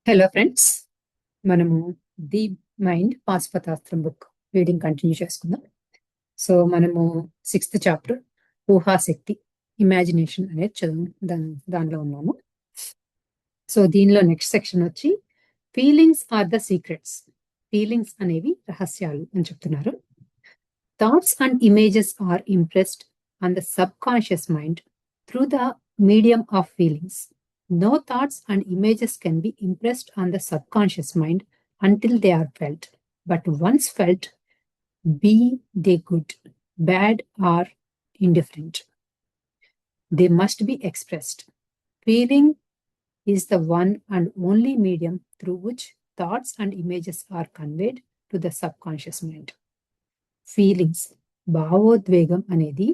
Hello friends, మనము the mind పాశుపతాస్త్రం book reading continue చేసుకుందాం. సో మనము 6th చాప్టర్ ఊహాశక్తి, ఇమాజినేషన్ అనేది చదువు దానిలో ఉన్నాము. సో దీనిలో నెక్స్ట్ సెక్షన్ వచ్చి feelings are the secrets. Feelings అనేవి రహస్యాలు అని చెప్తున్నారు. Thoughts and images are impressed on the subconscious mind through the medium of feelings. No thoughts and images can be impressed on the subconscious mind until they are felt. But once felt, be they good, bad, or indifferent, they must be expressed. Feeling is the one and only medium through which thoughts and images are conveyed to the subconscious mind. Feelings, భావోద్వేగం అనేది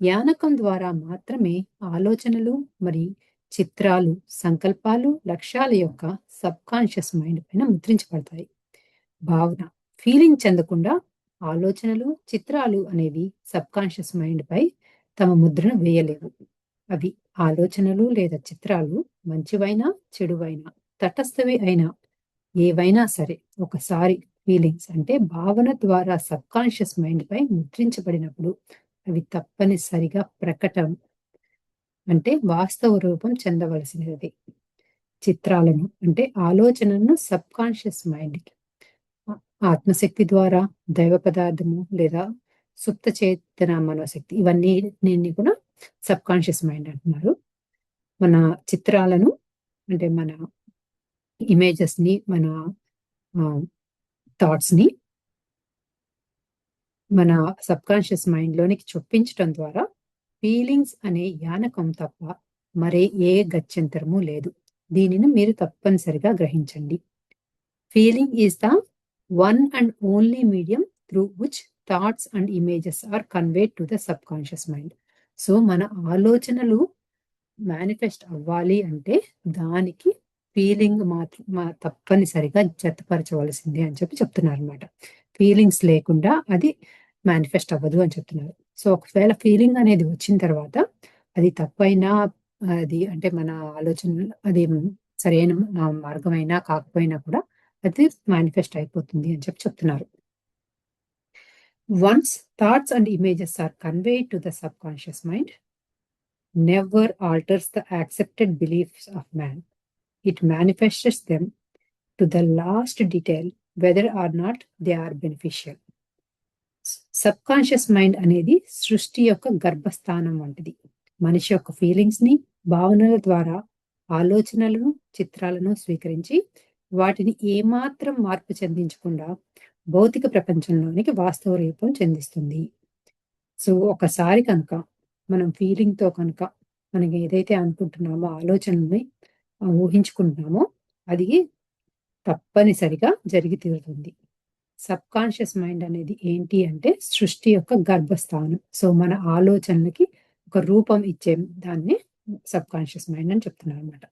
యానకం ద్వారా మాత్రమే ఆలోచనలు మరి చిత్రాలు, సంకల్పాలు, లక్ష్యాల యొక్క సబ్ కాన్షియస్ మైండ్ పైన ముద్రించబడతాయి. భావన, ఫీలింగ్ చెందకుండా ఆలోచనలు, చిత్రాలు అనేవి సబ్ కాన్షియస్ మైండ్ పై తమ ముద్రను వేయలేవు. అవి ఆలోచనలు లేదా చిత్రాలు మంచివైనా చెడువైనా తటస్థవి అయినా ఏవైనా సరే ఒకసారి ఫీలింగ్స్ అంటే భావన ద్వారా సబ్ కాన్షియస్ మైండ్ పై ముద్రించబడినప్పుడు అవి తప్పనిసరిగా ప్రకటన అంటే వాస్తవ రూపం చెందవలసినది. చిత్రాలను అంటే ఆలోచనలను సబ్ కాన్షియస్ మైండ్కి ఆత్మశక్తి ద్వారా దైవ పదార్థము లేదా సుప్త చేతన మనోశక్తి ఇవన్నీ కూడా సబ్ కాన్షియస్ మైండ్ అంటున్నారు. మన చిత్రాలను అంటే మన ఇమేజెస్ ని, మన థాట్స్ ని మన సబ్ కాన్షియస్ మైండ్ లోనికి చొప్పించడం ద్వారా ఫీలింగ్స్ అనే యానకం తప్ప మరే ఏ గత్యంతరము లేదు. దీనిని మీరు తప్పనిసరిగా గ్రహించండి. Feeling is the one and only medium through which thoughts and images are conveyed to the subconscious mind. So మన ఆలోచనలు మేనిఫెస్ట్ అవ్వాలి అంటే దానికి ఫీలింగ్ మాత్రం తప్పనిసరిగా జతపరచవలసిందే అని చెప్తున్నారు అనమాట. ఫీలింగ్స్ లేకుండా అది మేనిఫెస్ట్ అవ్వదు అని చెప్తున్నారు. సో ఒకవేళ ఫీలింగ్ అనేది వచ్చిన తర్వాత అది తప్పైనా, అది అంటే మన ఆలోచన అది సరైన మార్గమైనా కాకపోయినా కూడా అది మేనిఫెస్ట్ అయిపోతుంది అని చెప్తున్నారు. Once thoughts and images are conveyed to the subconscious mind, never alters the accepted beliefs of man. It manifests them to the last detail, whether or not they are beneficial. Sub conscious mind అనేది సృష్టి యొక్క గర్భస్థానం వంటిది. మనిషి యొక్క feelings ని, భావనల ద్వారా ఆలోచనలను, చిత్రాలను స్వీకరించి వాటిని ఏమాత్రం మార్పు చెందించకుండా భౌతిక ప్రపంచంలోనికి వాస్తవ రూపం చెందిస్తుంది. సో ఒకసారి కనుక మనం ఫీలింగ్ తో కనుక మనకి ఏదైతే అనుకుంటున్నామో, ఆలోచనల్ని ఊహించుకుంటున్నామో అది తప్పనిసరిగా జరిగి తీరుతుంది. సబ్ కాన్షియస్ మైండ్ అనేది ఏంటి అంటే సృష్టి యొక్క గర్భస్థానం. సో మన ఆలోచనలకి ఒక రూపం ఇచ్చే దాన్ని సబ్ కాన్షియస్ మైండ్ అని చెప్తున్నారు అనమాట.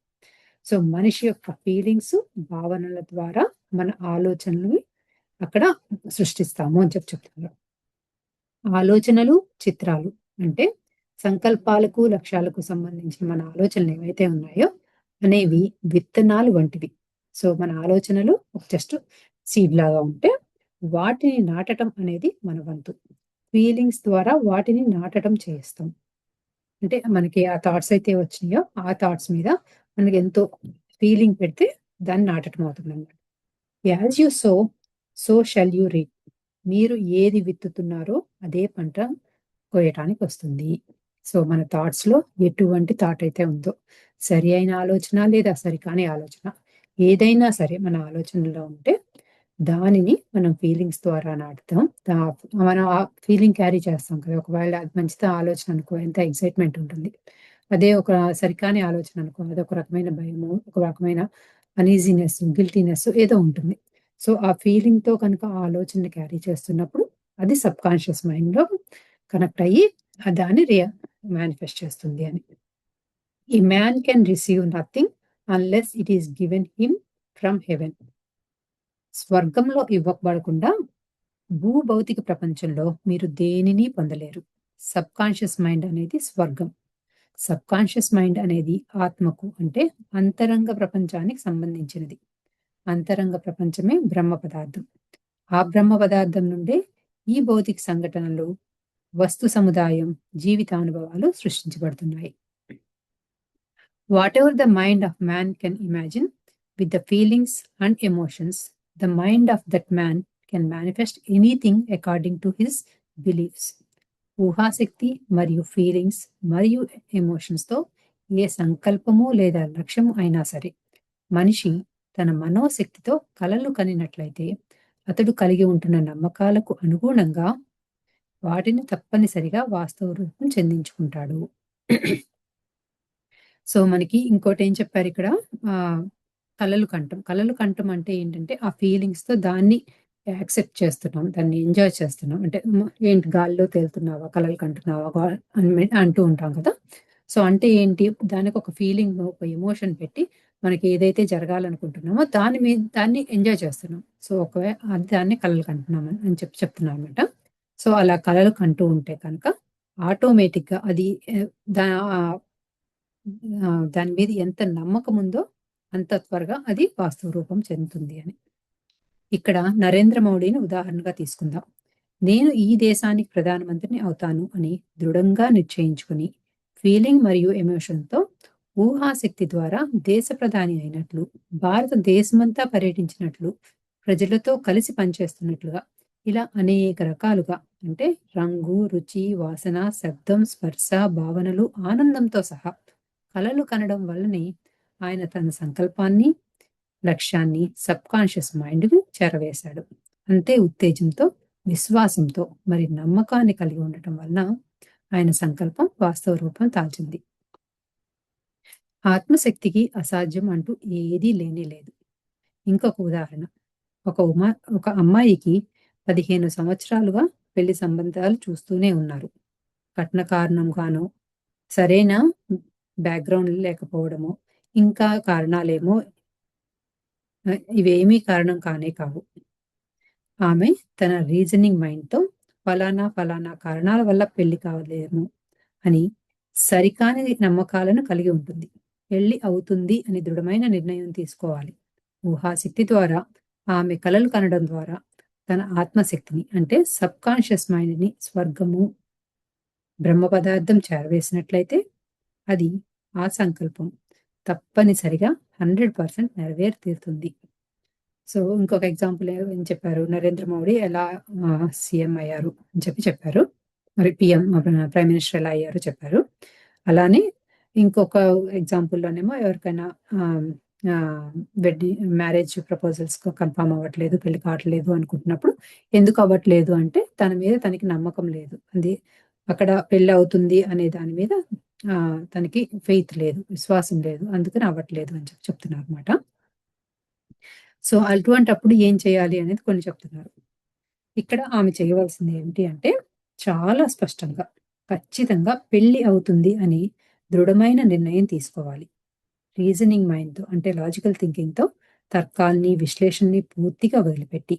సో మనిషి యొక్క ఫీలింగ్స్, భావనల ద్వారా మన ఆలోచనలు అక్కడ సృష్టిస్తాము అని చెప్తున్నారు. ఆలోచనలు, చిత్రాలు అంటే సంకల్పాలకు, లక్ష్యాలకు సంబంధించిన మన ఆలోచనలు ఏవైతే ఉన్నాయో అనేవి విత్తనాలు వంటివి. సో మన ఆలోచనలు జస్ట్ సీడ్ లాగా ఉంటే వాటిని నాటడం అనేది మన వంతు. ఫీలింగ్స్ ద్వారా వాటిని నాటడం చేస్తాం. అంటే మనకి ఆ థాట్స్ అయితే వచ్చినాయో ఆ థాట్స్ మీద మనకి ఎంతో ఫీలింగ్ పెడితే దాన్ని నాటడం అవుతుంది అన్నమాట. As you so shall you reap. మీరు ఏది విత్తుతున్నారో అదే పంట కోయటానికి వస్తుంది. సో మన థాట్స్ లో ఎటువంటి థాట్ అయితే ఉందో, సరి అయిన ఆలోచన లేదా సరికాని ఆలోచన ఏదైనా సరే మన ఆలోచనలో ఉంటే దానిని మనం ఫీలింగ్స్ ద్వారా నాటుతాం. మనం ఆ ఫీలింగ్ క్యారీ చేస్తాం కదా. ఒకవేళ అది మంచిది ఆలోచన అనుకో, ఎంత ఎక్సైట్మెంట్ ఉంటుంది. అదే ఒక సరికాని ఆలోచన అనుకో, అది ఒక రకమైన భయము, ఒక రకమైన అనీజీనెస్, గిల్టీనెస్ ఏదో ఉంటుంది. సో ఆ ఫీలింగ్ తో కనుక ఆ ఆలోచనని క్యారీ చేస్తున్నప్పుడు అది సబ్ కాన్షియస్ మైండ్ లో కనెక్ట్ అయ్యి దాన్ని మేనిఫెస్ట్ చేస్తుంది అని. ఏ man can receive nothing unless it is given him from heaven. స్వర్గంలో ఇవ్వబడకుండా భూభౌతిక ప్రపంచంలో మీరు దేనిని పొందలేరు. సబ్ కాన్షియస్ మైండ్ అనేది స్వర్గం. సబ్ కాన్షియస్ మైండ్ అనేది ఆత్మకు అంటే అంతరంగ ప్రపంచానికి సంబంధించినది. అంతరంగ ప్రపంచమే బ్రహ్మ పదార్థం. ఆ బ్రహ్మ పదార్థం నుండే ఈ భౌతిక సంఘటనలు, వస్తు సముదాయం, జీవితానుభవాలు సృష్టించబడుతున్నాయి. Whatever the mind of man can imagine, with the feelings and emotions, the mind of that man can manifest anything according to his beliefs. ఊహాశక్తి మరియు ఫీలింగ్స్ మరియు ఎమోషన్స్తో ఏ సంకల్పము లేదా లక్ష్యము అయినా సరే మనిషి తన మనోశక్తితో కలలు కనినట్లయితే అతడు కలిగి ఉంటున్న నమ్మకాలకు అనుగుణంగా వాటిని తప్పనిసరిగా వాస్తవ రూపం చెందించుకుంటాడు. సో మనకి ఇంకోటి ఏం చెప్పారు ఇక్కడ, కలలు కంఠం. కలలు కంఠం అంటే ఏంటంటే ఆ ఫీలింగ్స్ తో దాన్ని యాక్సెప్ట్ చేస్తున్నాం, దాన్ని ఎంజాయ్ చేస్తున్నాం. అంటే ఏంటి గాల్లో తేలుతున్నావా, కలలు కంటున్నావా అంటూ ఉంటాం కదా. సో అంటే ఏంటి, దానికి ఒక ఫీలింగ్, ఒక ఎమోషన్ పెట్టి మనకి ఏదైతే జరగాలనుకుంటున్నామో దాన్ని ఎంజాయ్ చేస్తున్నాం. సో ఒకవేళ అది దాన్ని కలలు కంటున్నాం అని చెప్తున్నాం అనమాట. సో అలా కలలు కంటూ ఉంటే కనుక ఆటోమేటిక్ గా అది దాని మీద ఎంత నమ్మకం ఉందో అంత త్వరగా అది వాస్తవ రూపం చెందుతుంది అని. ఇక్కడ నరేంద్ర మోడీని ఉదాహరణగా తీసుకుందాం. నేను ఈ దేశానికి ప్రధానమంత్రిని అవుతాను అని దృఢంగా నిశ్చయించుకుని ఫీలింగ్ మరియు ఎమోషన్తో ఊహాశక్తి ద్వారా దేశ ప్రధాని అయినట్లు, భారతదేశమంతా పర్యటించినట్లు, ప్రజలతో కలిసి పనిచేస్తున్నట్లుగా, ఇలా అనేక రకాలుగా అంటే రంగు, రుచి, వాసన, శబ్దం, స్పర్శ, భావనలు, ఆనందంతో సహా కలలు కనడం వల్లనే ఆయన తన సంకల్పాన్ని, లక్ష్యాన్ని సబ్ కాన్షియస్ మైండ్కు చేరవేశాడు. అంతే ఉత్తేజంతో, విశ్వాసంతో మరి నమ్మకాన్ని కలిగి ఉండటం వలన ఆయన సంకల్పం వాస్తవ రూపం దాల్చింది. ఆత్మశక్తికి అసాధ్యం అంటూ ఏదీ లేనే లేదు. ఇంకొక ఉదాహరణ, ఒక అమ్మాయికి 15 సంవత్సరాలుగా పెళ్లి సంబంధాలు చూస్తూనే ఉన్నారు. కట్న కారణంగానో, సరైన బ్యాక్గ్రౌండ్ లేకపోవడమో, ఇంకా కారణాలేమో, ఇవేమీ కారణం కానే కావు. ఆమె తన రీజనింగ్ మైండ్తో ఫలానా కారణాల వల్ల పెళ్లి కావలేము అని సరికాని నమ్మకాలను కలిగి ఉంటుంది. పెళ్లి అవుతుంది అని దృఢమైన నిర్ణయం తీసుకోవాలి. ఊహాశక్తి ద్వారా ఆమె కలలు కనడం ద్వారా తన ఆత్మశక్తిని అంటే సబ్ కాన్షియస్ మైండ్ని స్వర్గము, బ్రహ్మ పదార్థం చేరవేసినట్లయితే అది ఆ సంకల్పం తప్పనిసరిగా 100% నెరవేరుతీరుతుంది. సో ఇంకొక ఎగ్జాంపుల్ ఏం చెప్పారు, నరేంద్ర మోడీ ఎలా సీఎం అయ్యారు అని చెప్పారు. మరి ప్రైమ్ మినిస్టర్ ఎలా అయ్యారు చెప్పారు. అలానే ఇంకొక ఎగ్జాంపుల్లోనేమో ఎవరికైనా మ్యారేజ్ ప్రపోజల్స్ కన్ఫర్మ్ అవ్వట్లేదు, పెళ్లి కావట్లేదు అనుకుంటున్నప్పుడు ఎందుకు అవ్వట్లేదు అంటే తన మీద తనకి నమ్మకం లేదు, అది అక్కడ పెళ్లి అవుతుంది అనే దాని మీద తనకి ఫెయిత్ లేదు, విశ్వాసం లేదు, అందుకని అవ్వట్లేదు అని చెప్తున్నారు అనమాట. సో అటువంటప్పుడు ఏం చేయాలి అనేది కొన్ని చెప్తున్నారు. ఇక్కడ ఆమె చేయవలసింది ఏమిటి అంటే చాలా స్పష్టంగా, ఖచ్చితంగా పెళ్లి అవుతుంది అని దృఢమైన నిర్ణయం తీసుకోవాలి. రీజనింగ్ మైండ్తో అంటే లాజికల్ థింకింగ్తో తర్కాల్ని, విశ్లేషణని పూర్తిగా వదిలిపెట్టి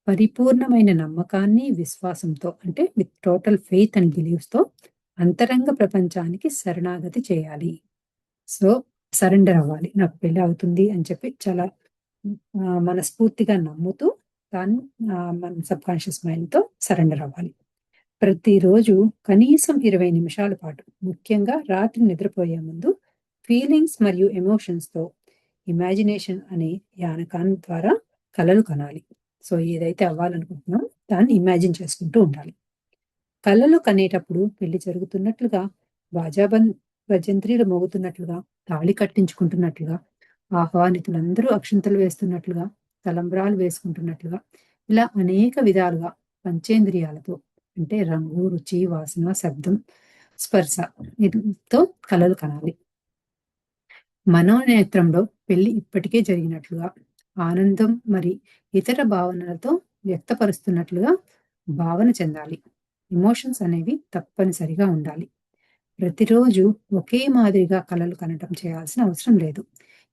పరిపూర్ణమైన నమ్మకాన్ని, విశ్వాసంతో అంటే విత్ టోటల్ ఫెయిత్ అండ్ బిలీవ్స్తో అంతరంగ ప్రపంచానికి శరణాగతి చేయాలి. సో సరెండర్ అవ్వాలి. నాకు పెళ్లి అవుతుంది అని చెప్పి చాలా మనస్ఫూర్తిగా నమ్ముతూ దాన్ని మన సబ్ కాన్షియస్ మైండ్తో సరెండర్ అవ్వాలి. ప్రతిరోజు కనీసం 20 నిమిషాల పాటు, ముఖ్యంగా రాత్రి నిద్రపోయే ముందు ఫీలింగ్స్ మరియు ఎమోషన్స్తో ఇమాజినేషన్ అనే యానకాన్ని ద్వారా కలలు కనాలి. సో ఏదైతే అవ్వాలనుకుంటున్నామో దాన్ని ఇమాజిన్ చేసుకుంటూ ఉండాలి. కలలు కనేటప్పుడు పెళ్లి జరుగుతున్నట్లుగా, భజంత్రీలు మోగుతున్నట్లుగా, తాళి కట్టించుకుంటున్నట్లుగా, ఆహ్వానితులందరూ అక్షింతలు వేస్తున్నట్లుగా, తలంబ్రాలు వేసుకుంటున్నట్లుగా, ఇలా అనేక విధాలుగా పంచేంద్రియాలతో అంటే రంగు, రుచి, వాసన, శబ్దం, స్పర్శ తో కలలు కనాలి. మనోనేత్రంలో పెళ్లి ఇప్పటికే జరిగినట్లుగా, ఆనందం మరి ఇతర భావనలతో వ్యక్తపరుస్తున్నట్లుగా భావన చెందాలి. ఎమోషన్స్ అనేవి తప్పనిసరిగా ఉండాలి. ప్రతిరోజు ఒకే మాదిరిగా కలలు కనటం చేయాల్సిన అవసరం లేదు.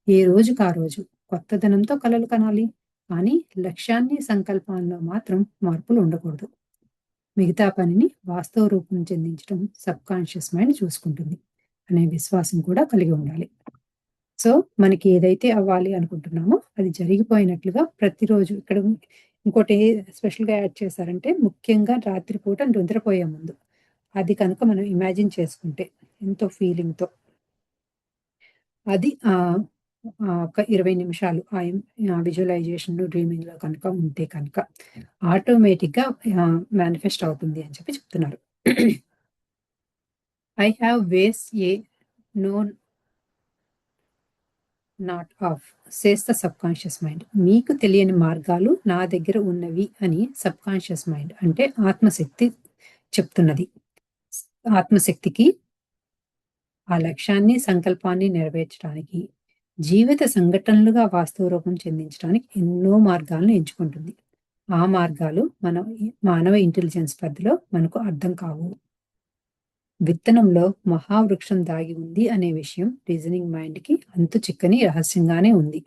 ఏ రోజుకు ఆ రోజు కొత్తదనంతో కలలు కనాలి. కానీ లక్ష్యాన్ని, సంకల్పాల్లో మాత్రం మార్పులు ఉండకూడదు. మిగతా పనిని వాస్తవ రూపం చెందించడం సబ్ కాన్షియస్ మైండ్ చూసుకుంటుంది అనే విశ్వాసం కూడా కలిగి ఉండాలి. సో సో మనకి ఏదైతే అవ్వాలి అనుకుంటున్నామో అది జరిగిపోయినట్లుగా ప్రతిరోజు ఇక్కడ ఇంకోటి స్పెషల్గా యాడ్ చేశారంటే ముఖ్యంగా రాత్రిపూట నిద్రపోయే ముందు అది కనుక మనం ఇమాజిన్ చేసుకుంటే ఎంతో ఫీలింగ్తో అది ఒక 20 నిమిషాలు విజువలైజేషన్ డ్రీమింగ్ లో కనుక ఉంటే కనుక ఆటోమేటిక్ గా మేనిఫెస్ట్ అవుతుంది అని చెప్పి చెప్తున్నారు. I have ways A known not of says the subconscious mind. మీకు తెలియని మార్గాలు నా దగ్గర ఉన్నవి అని సబ్ కాన్షియస్ మైండ్ అంటే ఆత్మశక్తి చెప్తున్నది. ఆత్మశక్తికి ఆ లక్ష్యాన్ని సంకల్పాన్ని నెరవేర్చడానికి జీవిత సంఘటనలుగా వాస్తవ రూపం చెందించడానికి ఎన్నో మార్గాలను ఎంచుకుంటుంది. ఆ మార్గాలు మానవ ఇంటెలిజెన్స్ పరిధిలో మనకు అర్థం కావు. విత్తనంలో మహావృక్షం దాగి ఉంది అనే విషయం రీజనింగ్ మైండ్ కి అంతు చిక్కని రహస్యంగానే ఉంది.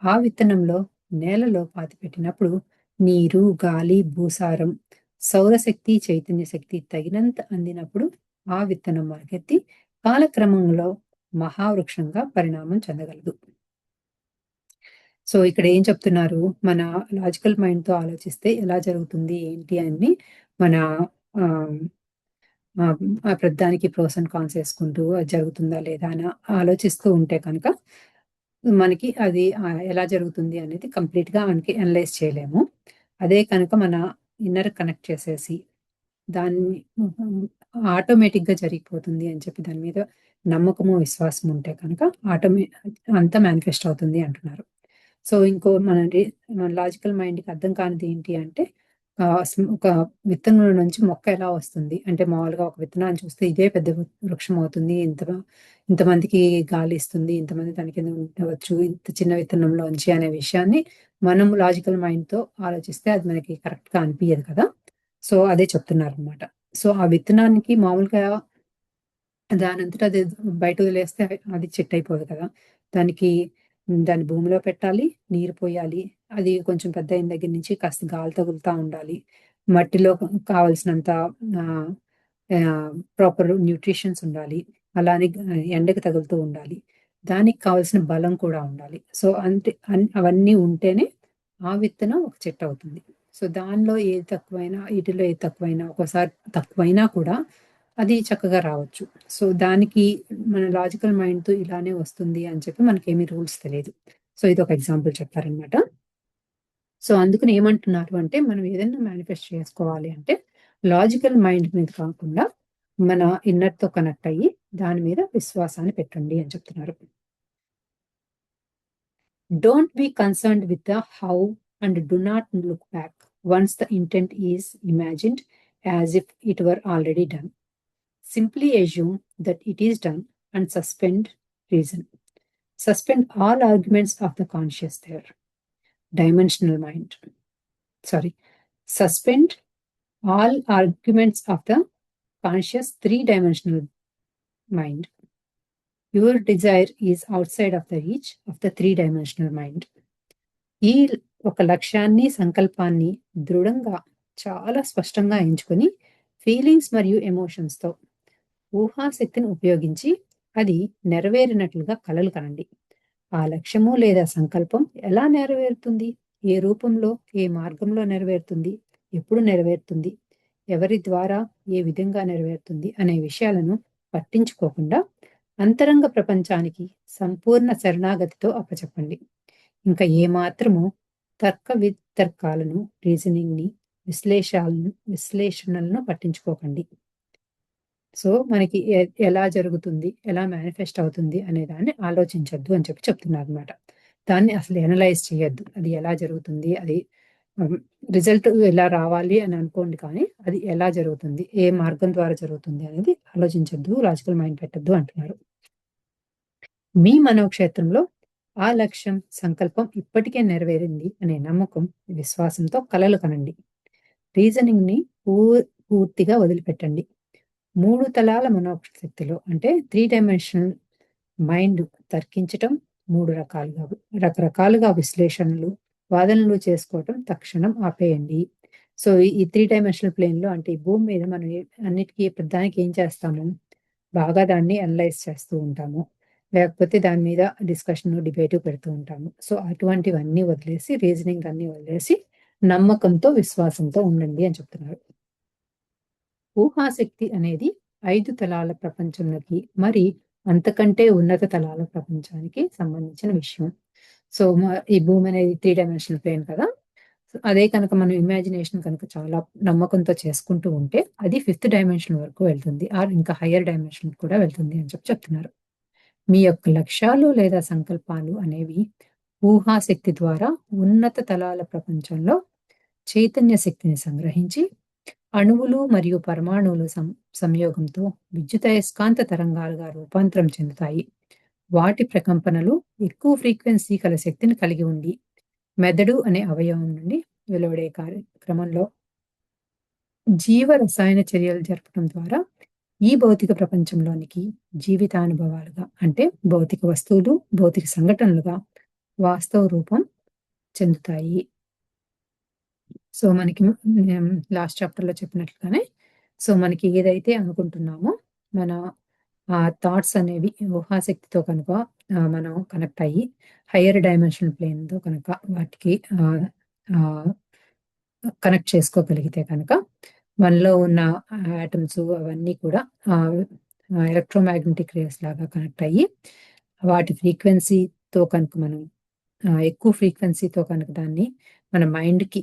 ఆ విత్తనంలో నేలలో పాతిపెట్టినప్పుడు నీరు, గాలి, భూసారం, సౌరశక్తి, చైతన్య శక్తి తగినంత అందినప్పుడు ఆ విత్తనం మొలకెత్తి కాలక్రమంలో మహావృక్షంగా పరిణామం చెందగలదు. సో ఇక్కడ ఏం చెప్తున్నారు, మన లాజికల్ మైండ్ తో ఆలోచిస్తే ఎలా జరుగుతుంది ఏంటి అని మన ప్రతిదానికి ప్రోస్ అండ్ కాన్స్ వేసుకుంటూ అది జరుగుతుందా లేదా అని ఆలోచిస్తూ ఉంటే కనుక మనకి అది ఎలా జరుగుతుంది అనేది కంప్లీట్ గా మనకి అనలైజ్ చేయలేము. అదే కనుక మన ఇన్నర్ కనెక్ట్ చేసేసి దాన్ని ఆటోమేటిక్ గా జరిగిపోతుంది అని చెప్పి దాని మీద నమ్మకము, విశ్వాసం ఉంటే కనుక అంతా మేనిఫెస్ట్ అవుతుంది అంటున్నారు. సో ఇంకో మన లాజికల్ మైండ్ కి అర్థం కానిది ఏంటి అంటే ఒక విత్తనం నుంచి మొక్క ఎలా వస్తుంది అంటే మామూలుగా ఒక విత్తనాన్ని చూస్తే ఇదే పెద్ద వృక్షం అవుతుంది, ఇంతమందికి గాలి ఇస్తుంది, ఇంతమంది దాని కింద ఉండవచ్చు ఇంత చిన్న విత్తనంలోంచి అనే విషయాన్ని మనం లాజికల్ మైండ్ తో ఆలోచిస్తే అది మనకి కరెక్ట్ గా అనిపించదు కదా. సో అదే చెప్తున్నారు అనమాట. సో ఆ విత్తనానికి మామూలుగా దానంతట అది బయట వదిలేస్తే అది చెట్టు అయిపోదు కదా. దాన్ని భూమిలో పెట్టాలి, నీరు పోయాలి, అది కొంచెం పెద్ద అయిన దగ్గర నుంచి కాస్త గాలి తగులుతా ఉండాలి, మట్టిలో కావలసినంత ప్రాపర్ న్యూట్రిషన్స్ ఉండాలి, అలానే ఎండకి తగులుతూ ఉండాలి, దానికి కావలసిన బలం కూడా ఉండాలి. సో అవన్నీ ఉంటేనే ఆ విత్తనం ఒక చెట్టు అవుతుంది. సో దానిలో ఏది తక్కువైనా వీటిలో ఏది తక్కువైనా ఒకసారి తక్కువైనా కూడా అది చక్కగా రావచ్చు. సో దానికి మన లాజికల్ మైండ్ తో ఇలానే వస్తుంది అని చెప్పి మనకేమీ రూల్స్ తెలియదు. సో ఇది ఒక ఎగ్జాంపుల్ చెప్పారనమాట. సో అందుకని ఏమంటున్నారు అంటే మనం ఏదైనా మేనిఫెస్ట్ చేసుకోవాలి అంటే లాజికల్ మైండ్ మీద కాకుండా మన ఇన్నర్ తో కనెక్ట్ అయ్యి దాని మీద విశ్వాసాన్ని పెట్టండి అని చెప్తున్నారు. Don't be concerned with the how and do not look back once the intent is imagined as if it were already done. Simply assume that it is done and suspend reason. Suspend all arguments of the conscious there. Dimensional mind. Sorry. Suspend all arguments of the conscious three-dimensional mind. Your desire is outside of the reach of the three-dimensional mind. ఈ ఒక లక్ష్యాన్ని, సంకల్పాన్ని దృఢంగా చాలా స్పష్టంగా ఎంచుకొని feelings మరియు ఎమోషన్స్తో ఊహాశక్తిని ఉపయోగించి అది నెరవేరినట్లుగా కలలు కనండి. ఆ లక్ష్యము లేదా సంకల్పం ఎలా నెరవేరుతుంది, ఏ రూపంలో, ఏ మార్గంలో నెరవేరుతుంది, ఎప్పుడు నెరవేరుతుంది, ఎవరి ద్వారా ఏ విధంగా నెరవేరుతుంది అనే విషయాలను పట్టించుకోకుండా అంతరంగ ప్రపంచానికి సంపూర్ణ శరణాగతితో అప్పచెప్పండి. ఇంకా ఏమాత్రము తర్క వితర్కాలను, రీజనింగ్ ని, విశ్లేషణలను పట్టించుకోకండి. సో మనకి ఎలా జరుగుతుంది, ఎలా మేనిఫెస్ట్ అవుతుంది అనే దాన్ని ఆలోచించొద్దు అని చెప్పి చెప్తున్నారు అనమాట. దాన్ని అసలు ఎనలైజ్ చేయొద్దు, అది ఎలా జరుగుతుంది, అది రిజల్ట్ ఎలా రావాలి అని అనుకోండి, కానీ అది ఎలా జరుగుతుంది, ఏ మార్గం ద్వారా జరుగుతుంది అనేది ఆలోచించొద్దు, లాజికల్ మైండ్ పెట్టద్దు అంటున్నారు. మీ మనోక్షేత్రంలో ఆ లక్ష్యం, సంకల్పం ఇప్పటికే నెరవేరింది అనే నమ్మకం, విశ్వాసంతో కలలు కనండి. రీజనింగ్ ని పూర్తిగా వదిలిపెట్టండి. 3 తలాల మనోశక్తిలో అంటే 3-డైమెన్షనల్ మైండ్ తర్కించటం, 3 రకరకాలుగా విశ్లేషణలు, వాదనలు చేసుకోవటం తక్షణం ఆపేయండి. సో ఈ 3-డైమెన్షనల్ ప్లేన్ లో అంటే ఈ భూమి మీద మనం అన్నిటికీ ప్రధానికి ఏం చేస్తాము, బాగా దాన్ని అనలైజ్ చేస్తూ ఉంటాము. లేకపోతే దాని మీద డిస్కషన్ డిబేట్ పెడుతూ ఉంటాము. సో అటువంటివన్నీ వదిలేసి, రీజనింగ్ అన్ని వదిలేసి నమ్మకంతో విశ్వాసంతో ఉండండి అని చెప్తున్నారు. ఊహాశక్తి అనేది 5 తలాల ప్రపంచంలోకి మరి అంతకంటే ఉన్నత తలాల ప్రపంచానికి సంబంధించిన విషయం. సో ఈ భూమి అనేది 3 డైమెన్షనల్ ప్లేన్ కదా! సో అదే కనుక మనం ఇమాజినేషన్ కనుక చాలా నమ్మకంతో చేసుకుంటూ ఉంటే అది 5థ్ డైమెన్షన్ వరకు వెళ్తుంది. ఆర్ ఇంకా హైయర్ డైమెన్షన్ కూడా వెళ్తుంది అని చెప్తున్నారు. మీ యొక్క లక్ష్యాలు లేదా సంకల్పాలు అనేవి ఊహాశక్తి ద్వారా ఉన్నత తలాల ప్రపంచంలో చైతన్య శక్తిని సంగ్రహించి అణువులు మరియు పరమాణువుల సంయోగంతో విద్యుదయస్కాంత తరంగాలుగా రూపాంతరం చెందుతాయి. వాటి ప్రకంపనలు ఎక్కువ ఫ్రీక్వెన్సీ కల శక్తిని కలిగి ఉండి మెదడు అనే అవయవం నుండి వెలువడే కార్యక్రమంలో జీవ రసాయన చర్యలు జరపడం ద్వారా ఈ భౌతిక ప్రపంచంలోనికి జీవితానుభవాలుగా అంటే భౌతిక వస్తువులు, భౌతిక సంఘటనలుగా వాస్తవ రూపం చెందుతాయి. సో మనకి లాస్ట్ చాప్టర్‌లో చెప్పినట్లుగానే సో మనకి ఏదైతే అనుకుంటున్నామో మన థాట్స్ అనేవి ఊహాశక్తితో కనుక మనం కనెక్ట్ అయ్యి హైయర్ డైమెన్షనల్ ప్లేన్‌తో కనుక వాటికి ఆహ్, కనెక్ట్ చేసుకోగలిగితే కనుక మనలో ఉన్న యాటమ్స్ అవన్నీ కూడా ఎలక్ట్రోమాగ్నెటిక్ రేస్ లాగా కనెక్ట్ అయ్యి వాటి ఫ్రీక్వెన్సీతో కనుక మనం ఎక్కువ ఫ్రీక్వెన్సీతో కనుక దాన్ని మన మైండ్‌కి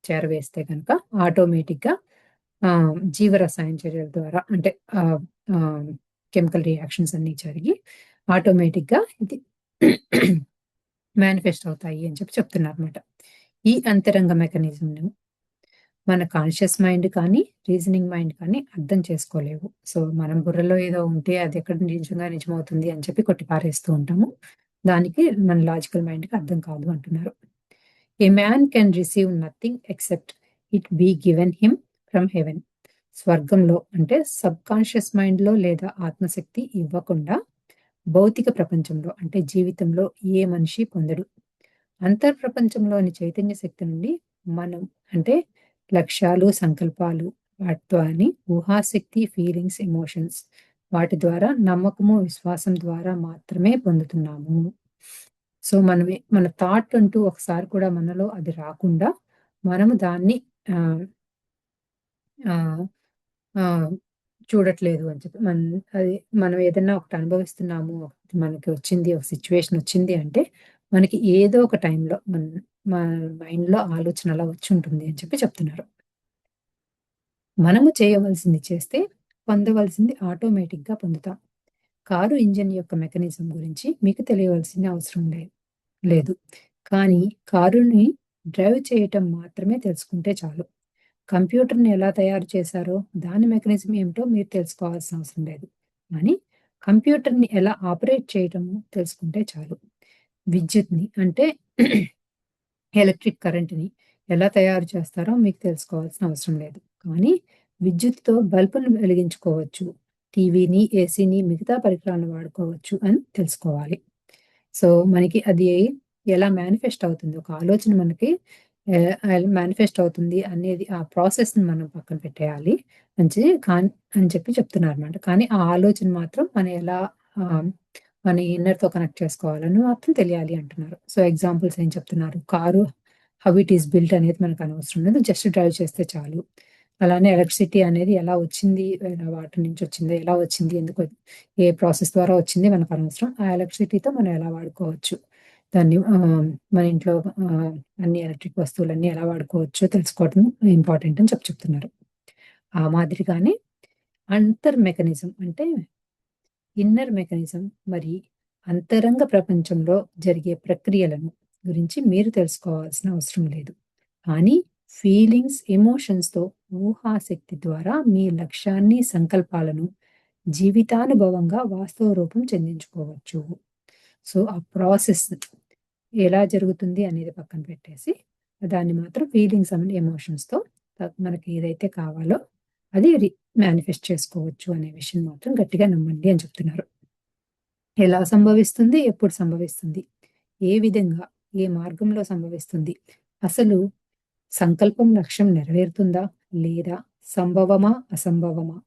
చేరవేస్తే కనుక ఆటోమేటిక్‌గా జీవరసాయన చర్యల ద్వారా అంటే కెమికల్ రియాక్షన్స్ అన్నీ జరిగి ఆటోమేటిక్‌గా ఇది మేనిఫెస్ట్ అవుతాయి అని చెప్తున్నారన్నమాట. ఈ అంతరంగ మెకానిజంను మన కాన్షియస్ మైండ్ కానీ, రీజనింగ్ మైండ్ కానీ అర్థం చేసుకోలేవు. సో మనం బుర్రలో ఏదో ఉంటే అది ఎక్కడ నిజంగా నిజమవుతుంది అని చెప్పి కొట్టి పారేస్తూ ఉంటాము. దానికి మన లాజికల్ మైండ్‌కి అర్థం కాదు అంటున్నారు. A man can receive nothing except it be given him from heaven. స్వర్గంలో అంటే సబ్‌కాన్షియస్ మైండ్‌లో లేదా ఆత్మశక్తి ఇవ్వకుండా భౌతిక ప్రపంచంలో అంటే జీవితంలో ఏ మనిషి పొందడు. అంతర్ప్రపంచంలోని చైతన్య శక్తి నుండి మనం అంటే లక్ష్యాలు, సంకల్పాలు వాటితో అని ఊహాశక్తి, ఫీలింగ్స్, ఎమోషన్స్ వాటి ద్వారా నమ్మకము, విశ్వాసం ద్వారా మాత్రమే పొందుతున్నాము. సో మన థాట్ అంటూ ఒకసారి కూడా మనలో అది రాకుండా మనము దాన్ని ఆహ్, ఆహ్, ఆహ్, చూడట్లేదు అని చెప్పి అది మనం ఏదన్నా ఒకటి అనుభవిస్తున్నాము, మనకి వచ్చింది ఒక సిట్యుయేషన్ వచ్చింది అంటే మనకి ఏదో ఒక టైంలో మన మైండ్‌లో ఆలోచన అలా వచ్చుంటుంది అని చెప్పి చెప్తున్నారు. మనము చేయవలసింది చేస్తే పొందవలసింది ఆటోమేటిక్‌గా పొందుతాం. కారు ఇంజిన్ యొక్క మెకానిజం గురించి మీకు తెలియవలసిన అవసరం లేదు. కానీ కారుని డ్రైవ్ చేయటం మాత్రమే తెలుసుకుంటే చాలు. కంప్యూటర్‌ని ఎలా తయారు చేశారో దాని మెకానిజం ఏమిటో మీరు తెలుసుకోవాల్సిన అవసరం లేదు. కానీ కంప్యూటర్‌ని ఎలా ఆపరేట్ చేయటమో తెలుసుకుంటే చాలు. విద్యుత్‌ని అంటే ఎలక్ట్రిక్ కరెంట్‌ని ఎలా తయారు చేస్తారో మీకు తెలుసుకోవాల్సిన అవసరం లేదు. కానీ విద్యుత్తుతో బల్బును వెలిగించుకోవచ్చు. టీవీని, ఏసీని, మిగతా పరికరాలను వాడుకోవచ్చు అని తెలుసుకోవాలి. సో, మనకి అది ఎలా మేనిఫెస్ట్ అవుతుంది, ఒక ఆలోచన మనకి మేనిఫెస్ట్ అవుతుంది అనేది ఆ ప్రాసెస్‌ని మనం పక్కన పెట్టేయాలి. అని చెప్పి చెప్తున్నారన్నమాట. కానీ ఆ ఆలోచన మాత్రం మనం ఎలా ఆహ్, మన ఇన్నర్‌తో కనెక్ట్ చేసుకోవాలని మాత్రం తెలియాలి అంటున్నారు. సో, ఎగ్జాంపుల్స్ ఏం చెప్తున్నారు? Car how it is built అనేది మనకు అనవసరం లేదు. జస్ట్ డ్రైవ్ చేస్తే చాలు. అలానే ఎలక్ట్రిసిటీ అనేది ఎలా వచ్చింది? వాటర్ నుంచి వచ్చిందా? ఎలా వచ్చింది? ఏ ప్రాసెస్ ద్వారా వచ్చింది మనకు అనవసరం. ఆ ఎలక్ట్రిసిటీతో మనం ఎలా వాడుకోవచ్చు? దాన్ని మన ఇంట్లో ఆహ్, అన్ని ఎలక్ట్రిక్ వస్తువులన్నీ ఎలా వాడుకోవచ్చో తెలుసుకోవడం ఇంపార్టెంట్ అని చెప్తున్నారు. ఆ మాదిరిగానే మెకానిజం అంటే ఇన్నర్ మెకానిజం మరి అంతరంగ ప్రపంచంలో జరిగే ప్రక్రియలను గురించి మీరు తెలుసుకోవాల్సిన అవసరం లేదు. కానీ ఫీలింగ్స్, ఎమోషన్స్‌తో ఊహాశక్తి ద్వారా మీ లక్ష్యాన్ని, సంకల్పాలను జీవితానుభవంగా వాస్తవ రూపం చెందించుకోవచ్చు. సో, ఆ ప్రాసెస్ ఎలా జరుగుతుంది అనేది పక్కన పెట్టేసి, దాన్ని మాత్రం ఫీలింగ్స్ అండ్ ఎమోషన్స్‌తో మనకి ఏదైతే కావాలో అది మేనిఫెస్ట్ చేసుకోవచ్చు అనే విషయం మాత్రం గట్టిగా నమ్మండి అని చెప్తున్నారు. ఎలా సంభవిస్తుంది? ఎప్పుడు సంభవిస్తుంది? ఏ విధంగా? ఏ మార్గంలో సంభవిస్తుంది? అసలు సంకల్పం, లక్ష్యం నెరవేరుతుందా? లేదా సంభవమా? అసంభవమా?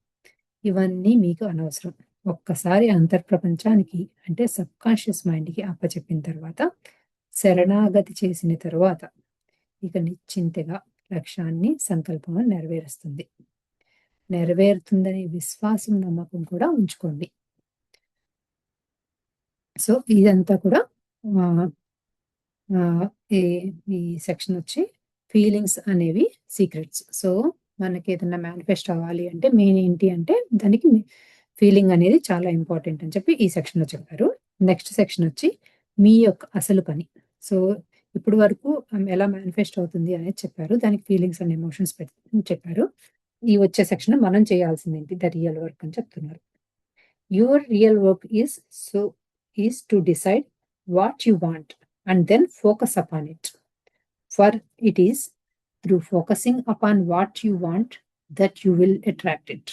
ఇవన్నీ మీకు అనవసరం. ఒక్కసారి అంతర్ప్రపంచానికి అంటే సబ్ కాన్షియస్ మైండ్కి అప్పచెప్పిన తర్వాత శరణాగతి చేసిన తర్వాత ఇక నిశ్చింతగా లక్ష్యాన్ని సంకల్పం నెరవేరుస్తుంది. నెరవేరుతుందనే విశ్వాసం నమ్మకం కూడా ఉంచుకోండి. సో ఇదంతా కూడా ఈ ఈ సెక్షన్ వచ్చి ఫీలింగ్స్ అనేవి సీక్రెట్స్. సో మనకి ఏదైనా మేనిఫెస్ట్ అవ్వాలి అంటే మెయిన్ ఏంటి అంటే దానికి ఫీలింగ్ అనేది చాలా ఇంపార్టెంట్ అని చెప్పి ఈ సెక్షన్లో చెప్పారు. నెక్స్ట్ సెక్షన్ వచ్చి మీ యొక్క అసలు పని. సో ఇప్పుడు వరకు ఎలా మేనిఫెస్ట్ అవుతుంది అనేది చెప్పారు. దానికి ఫీలింగ్స్ అండ్ ఎమోషన్స్ చెప్పారు. ఈ వచ్చే సెక్షన్ మనం చేయాల్సింది ఏంటి, ద రియల్ వర్క్ అని చెప్తున్నారు. Your real work is to decide what you want and then focus upon it. For it is through focusing upon what you want that you will attract it.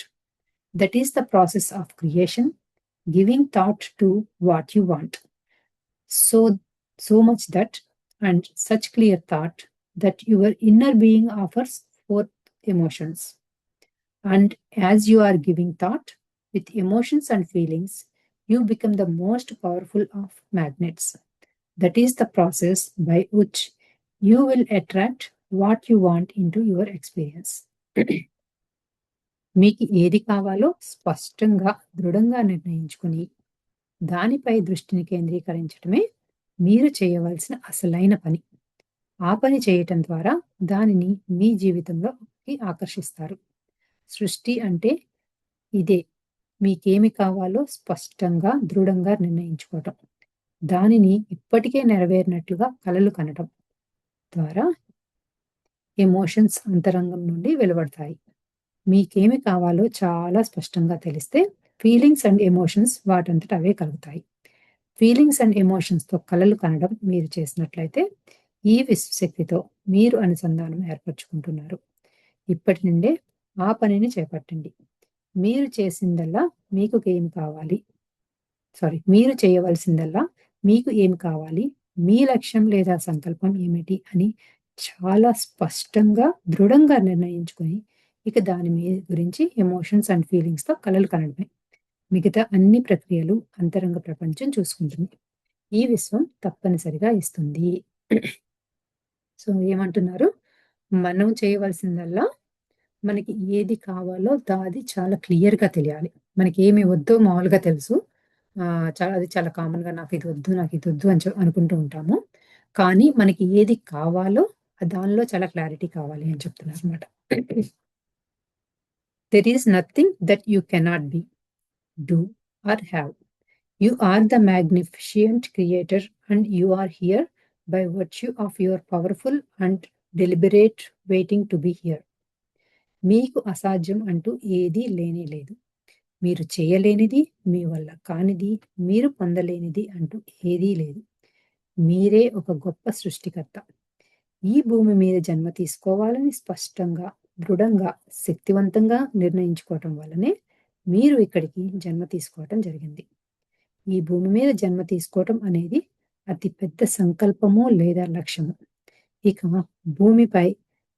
That is the process of creation, giving thought to what you want. So much that, and such clear thought that your inner being offers forth emotions. And as you are giving thought with emotions and feelings, you become the most powerful of magnets. That is the process by which you will attract what you want into your experience. మీకు ఏది కావాలో స్పష్టంగా దృఢంగా నిర్ణయించుకుని దానిపై దృష్టిని కేంద్రీకరించడమే మీరు చేయవలసిన అసలైన పని. ఆ పని చేయటం ద్వారా దానిని మీ జీవితంలోకి ఆకర్షిస్తారు. సృష్టి అంటే ఇదే, మీకేమి కావాలో స్పష్టంగా దృఢంగా నిర్ణయించుకోవటం, దానిని ఇప్పటికే నెరవేరినట్లుగా కలలు కనటం ద్వారా ఎమోషన్స్ అంతరంగం నుండి వెలువడతాయి. మీకేమి కావాలో చాలా స్పష్టంగా తెలిస్తే ఫీలింగ్స్ అండ్ ఎమోషన్స్ వాటంతట అవే కలుగుతాయి. ఫీలింగ్స్ అండ్ ఎమోషన్స్తో కలలు కనడం మీరు చేసినట్లయితే ఈ విశ్వశక్తితో మీరు అనుసంధానం ఏర్పరచుకుంటున్నారు. ఇప్పటి నుండే ఆ పనిని చేపట్టండి. మీరు చేయవలసిందల్లా మీకు ఏం కావాలి, మీ లక్ష్యం లేదా సంకల్పం ఏమిటి అని చాలా స్పష్టంగా దృఢంగా నిర్ణయించుకొని ఇక దాని గురించి ఎమోషన్స్ అండ్ ఫీలింగ్స్తో కలలు కనడమే. మిగతా అన్ని ప్రక్రియలు అంతరంగ ప్రపంచం చూసుకుంటుంది. ఈ విశ్వం తప్పనిసరిగా ఇస్తుంది. సో ఏమంటున్నారు, మనం చేయవలసిందల్లా మనకి ఏది కావాలో అది చాలా క్లియర్గా తెలియాలి. మనకి ఏమి వద్దో మామూలుగా తెలుసు, అది చాలా కామన్గా నాకు ఇది వద్దు అని అనుకుంటూ ఉంటాము. కానీ మనకి ఏది కావాలో దానిలో చాలా క్లారిటీ కావాలి అని చెప్తున్నారు అనమాట. There is nothing that you cannot be, do or have. You are the magnificent creator and you are here by virtue of your powerful and deliberate waiting to be here. మీకు అసాధ్యం అంటూ ఏదీ లేనే లేదు. మీరు చేయలేనిది, మీ వల్ల కానిది, మీరు పొందలేనిది అంటూ ఏదీ లేదు. మీరే ఒక గొప్ప సృష్టికర్త. ఈ భూమి మీద జన్మ తీసుకోవాలని స్పష్టంగా, దృఢంగా, శక్తివంతంగా నిర్ణయించుకోవటం వల్లనే మీరు ఇక్కడికి జన్మ తీసుకోవటం జరిగింది. ఈ భూమి మీద జన్మ తీసుకోవటం అనేది అతి పెద్ద సంకల్పము లేదా లక్ష్యము. ఇక భూమిపై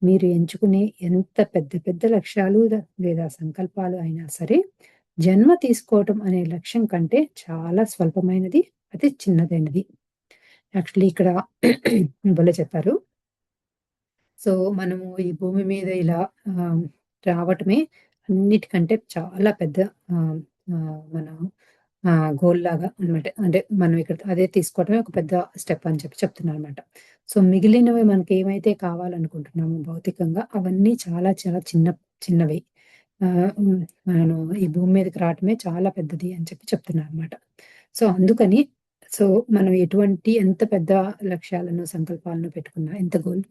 మీరు ఎంచుకునే ఎంత పెద్ద లక్ష్యాలు లేదా సంకల్పాలు అయినా సరే జన్మ తీసుకోవటం అనే లక్ష్యం కంటే చాలా స్వల్పమైనది, అతి చిన్నదైనది. యాక్చువల్లీ ఇక్కడ భలే చెప్పారు. సో మనము ఈ భూమి మీద ఇలా రావటమే అన్నిటికంటే చాలా పెద్ద మన గోల్ లాగా అనమాట. అంటే మనం ఇక్కడ అదే తీసుకోవటమే ఒక పెద్ద స్టెప్ అని చెప్తున్నారు అనమాట. సో మిగిలినవి మనకి ఏమైతే కావాలనుకుంటున్నామో భౌతికంగా అవన్నీ చాలా చాలా చిన్నవి. మనం ఈ భూమి మీదకి రావటమే చాలా పెద్దది అని చెప్తున్నారు అనమాట. సో అందుకని మనం ఎంత పెద్ద లక్ష్యాలను, సంకల్పాలను పెట్టుకున్నా,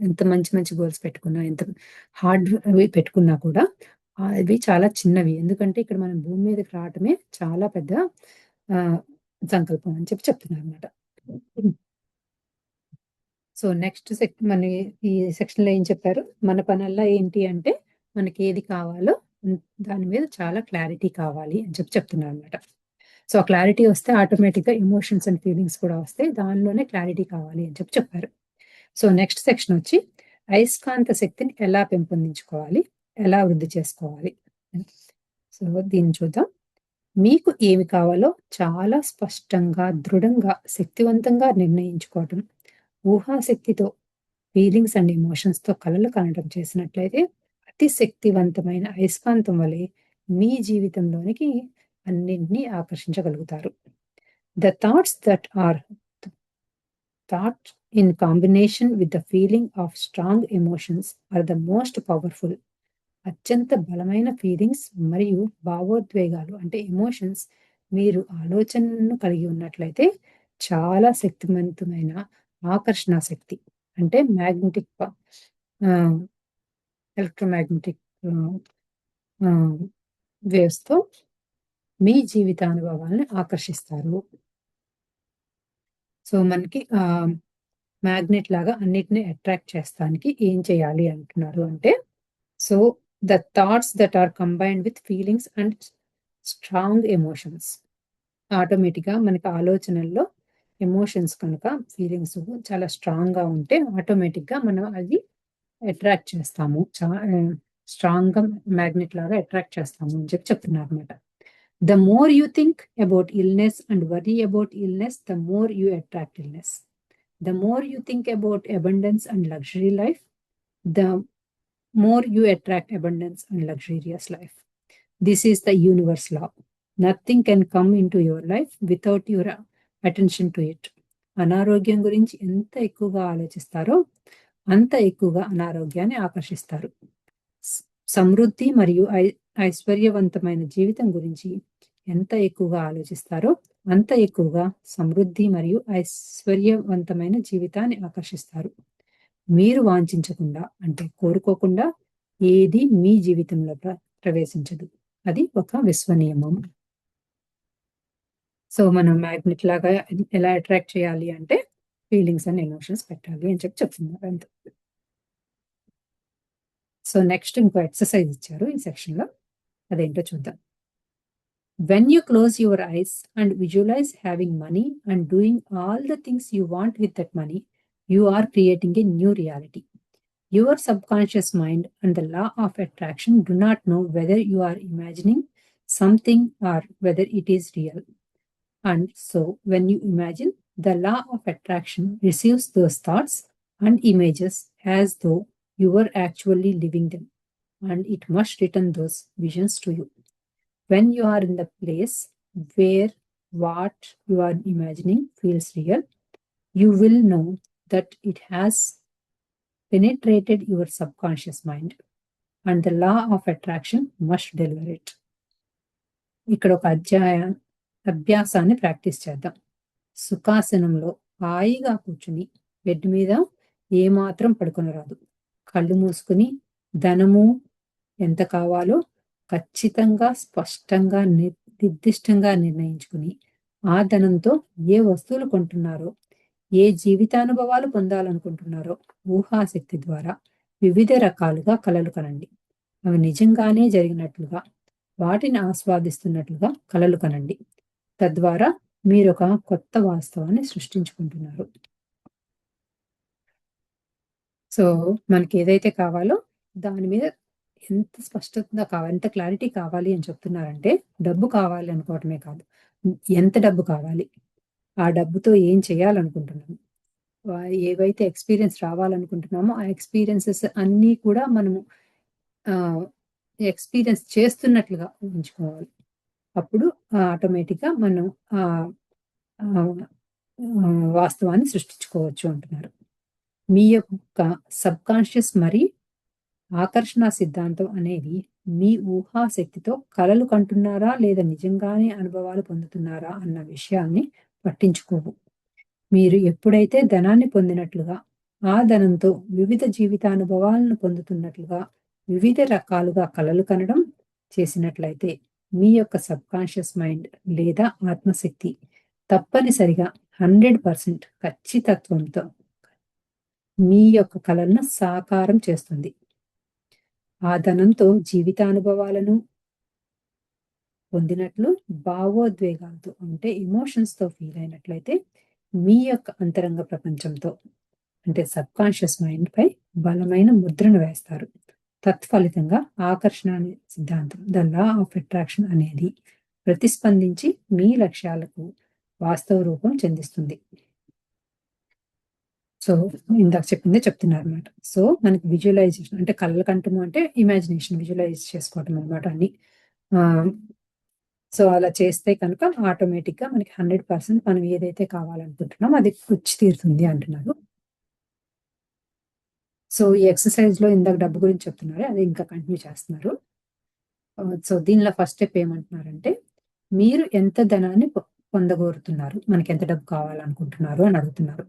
ఎంత మంచి గోల్స్ పెట్టుకున్నా, ఎంత హార్డ్ అవి పెట్టుకున్నా కూడా అవి చాలా చిన్నవి. ఎందుకంటే ఇక్కడ మనం భూమి మీదకి రావటమే చాలా పెద్ద సంకల్పం అని చెప్తున్నారు అనమాట. సో నెక్స్ట్ మన ఈ సెక్షన్లో ఏం చెప్పారు, మన పనల్లా ఏంటి అంటే మనకి ఏది కావాలో దాని మీద చాలా క్లారిటీ కావాలి అని చెప్తున్నారు అనమాట. సో ఆ క్లారిటీ వస్తే ఆటోమేటిక్గా ఎమోషన్స్ అండ్ ఫీలింగ్స్ కూడా వస్తాయి. దానిలోనే క్లారిటీ కావాలి అని చెప్పారు. సో నెక్స్ట్ సెక్షన్ వచ్చి అయస్కాంత శక్తిని ఎలా పెంపొందించుకోవాలి, ఎలా వృద్ధి చేసుకోవాలి. సో దీన్ని చూద్దాం. మీకు ఏమి కావాలో చాలా స్పష్టంగా, దృఢంగా, శక్తివంతంగా నిర్ణయించుకోవటం, ఊహాశక్తితో ఫీలింగ్స్ అండ్ ఎమోషన్స్‌తో కలలు కనడం చేసినట్లయితే అతి శక్తివంతమైన అయస్కాంతం వలె మీ జీవితంలోనికి అన్నింటినీ ఆకర్షించగలుగుతారు. The thoughts that are thought in combination with the feeling of strong emotions are the most powerful. అత్యంత బలమైన ఫీలింగ్స్ మరియు భావోద్వేగాలు అంటే ఎమోషన్స్ మీరు ఆలోచనలను కలిగి ఉన్నట్లయితే చాలా శక్తివంతమైన ఆకర్షణ శక్తి అంటే మ్యాగ్నెటిక్ ఎలక్ట్రోమాగ్నెటిక్ వేవ్స్తో మీ జీవితానుభవాలను ఆకర్షిస్తారు. సో మనకి మ్యాగ్నెట్ లాగా అన్నిటిని అట్రాక్ట్ చేస్తానికి ఏం చేయాలి అంటున్నారు అంటే, so the thoughts that are combined with feelings and strong emotions. ఆటోమేటిక్గా మనకి ఆలోచనల్లో ఎమోషన్స్ కనుక ఫీలింగ్స్ చాలా స్ట్రాంగ్గా ఉంటే ఆటోమేటిక్గా మనం అది అట్రాక్ట్ చేస్తాము. స్ట్రాంగ్గా మ్యాగ్నెట్ లాగా అట్రాక్ట్ చేస్తాము అని చెప్తున్నారు అనమాట. The more you think about illness and worry about illness, the more you attract illness. The more you think about abundance and luxury life, the more you attract abundance and luxurious life. This is the universe law. Nothing can come into your life without your attention to it. అనారోగ్యం గురించి ఎంత ఎక్కువగా ఆలోచిస్తారో అంత ఎక్కువగా అనారోగ్యాన్ని ఆకర్షిస్తారు. సమృద్ధి మరియు ఐశ్వర్యవంతమైన జీవితం గురించి ఎంత ఎక్కువగా ఆలోచిస్తారో అంత ఎక్కువగా సమృద్ధి మరియు ఐశ్వర్యవంతమైన జీవితాన్ని ఆకర్షిస్తారు. మీరు వాంఛించకుండా అంటే కోరుకోకుండా ఏది మీ జీవితంలో ప్రవేశించదు. అది ఒక విశ్వనియమం. సో మనం మ్యాగ్నెట్ లాగా ఎలా అట్రాక్ట్ చేయాలి అంటే ఫీలింగ్స్ అండ్ ఎమోషన్స్ పెట్టాలి అని చెప్తున్నారు అంతే. సో నెక్స్ట్ ఇంకో ఎక్సర్సైజ్ ఇచ్చారు ఈ సెక్షన్లో, అదేంటో చూద్దాం. When you close your eyes and visualize having money and doing all the things you want with that money, you are creating a new reality. Your subconscious mind and the law of attraction do not know whether you are imagining something or whether it is real. And so, when you imagine, the law of attraction receives those thoughts and images as though you were actually living them, and it must return those visions to you. When you are in the place where what you are imagining feels real, you will know that it has penetrated your subconscious mind, and the law of attraction must deliver it. ఇక్కడ ఒక అభ్యాసాన్ని practice చేద్దాం. సుఖాసనంలో హాయిగా కూర్చుని bed మీద ఏమాత్రం పడుకొని రాదు. కళ్ళు మూసుకుని ధనము ఎంత కావాలో ఖచ్చితంగా స్పష్టంగా నిర్దిష్టంగా నిర్ణయించుకుని ఆ ధనంతో ఏ వస్తువులు కొంటున్నారో, ఏ జీవితానుభవాలు పొందాలనుకుంటున్నారో ఊహాశక్తి ద్వారా వివిధ రకాలుగా కలలు కనండి. అవి నిజంగానే జరిగినట్లుగా, వాటిని ఆస్వాదిస్తున్నట్లుగా కలలు కనండి. తద్వారా మీరు ఒక కొత్త వాస్తవాన్ని సృష్టించుకుంటున్నారు. సో మనకి ఏదైతే కావాలో దాని మీద ఎంత స్పష్టత కావాలి, ఎంత క్లారిటీ కావాలి అని చెప్తున్నారంటే, డబ్బు కావాలి అనుకోవటమే కాదు, ఎంత డబ్బు కావాలి, ఆ డబ్బుతో ఏం చేయాలనుకుంటున్నాము, ఏవైతే ఎక్స్పీరియన్స్ రావాలనుకుంటున్నామో ఆ ఎక్స్పీరియన్సెస్ అన్నీ కూడా మనము ఎక్స్పీరియన్స్ చేస్తున్నట్లుగా ఊహించుకోవాలి. అప్పుడు ఆటోమేటిక్గా మనం వాస్తవాన్ని సృష్టించుకోవచ్చు అంటున్నారు. మీ యొక్క సబ్కాన్షియస్ మరి ఆకర్షణ సిద్ధాంతం అనేవి మీ ఊహాశక్తితో కలలు కంటున్నారా లేదా నిజంగానే అనుభవాలు పొందుతున్నారా అన్న విషయాన్ని పట్టించుకోవు. మీరు ఎప్పుడైతే ధనాన్ని పొందినట్లుగా, ఆ ధనంతో వివిధ జీవితానుభవాలను పొందుతున్నట్లుగా వివిధ రకాలుగా కలలు కనడం చేసినట్లయితే మీ యొక్క సబ్కాన్షియస్ మైండ్ లేదా ఆత్మశక్తి తప్పనిసరిగా 100% ఖచ్చితత్వంతో మీ యొక్క కలలను సాకారం చేస్తుంది. ఆ ధనంతో జీవితానుభవాలను పొందినట్లు భావోద్వేగాలతో అంటే ఎమోషన్స్తో ఫీల్ అయినట్లయితే మీ యొక్క అంతరంగ ప్రపంచంతో అంటే సబ్కాన్షియస్ మైండ్ పై బలమైన ముద్రను వేస్తారు. తత్ఫలితంగా ఆకర్షణ అనే సిద్ధాంతం, ద లా ఆఫ్ అట్రాక్షన్ అనేది ప్రతిస్పందించి మీ లక్ష్యాలకు వాస్తవ రూపం చెందిస్తుంది. సో ఇందాక చెప్పిందే చెప్తున్నారు అనమాట. సో మనకి విజువలైజేషన్ అంటే కళ్ళ కంటము అంటే ఇమాజినేషన్ విజువలైజ్ చేసుకోవటం అనమాట అన్ని. సో అలా చేస్తే కనుక ఆటోమేటిక్ గా మనకి 100% మనం ఏదైతే కావాలనుకుంటున్నామో అది వచ్చి తీరుతుంది అంటున్నారు. సో ఈ ఎక్సర్సైజ్ లో ఇందాక డబ్బు గురించి చెప్తున్నారు, అది ఇంకా కంటిన్యూ చేస్తున్నారు. సో దీనిలో ఫస్ట్ స్టెప్ ఏమంటున్నారంటే, మీరు ఎంత ధనాన్ని పొందగోరుతున్నారు, మనకి ఎంత డబ్బు కావాలనుకుంటున్నారు అని అడుగుతున్నారు.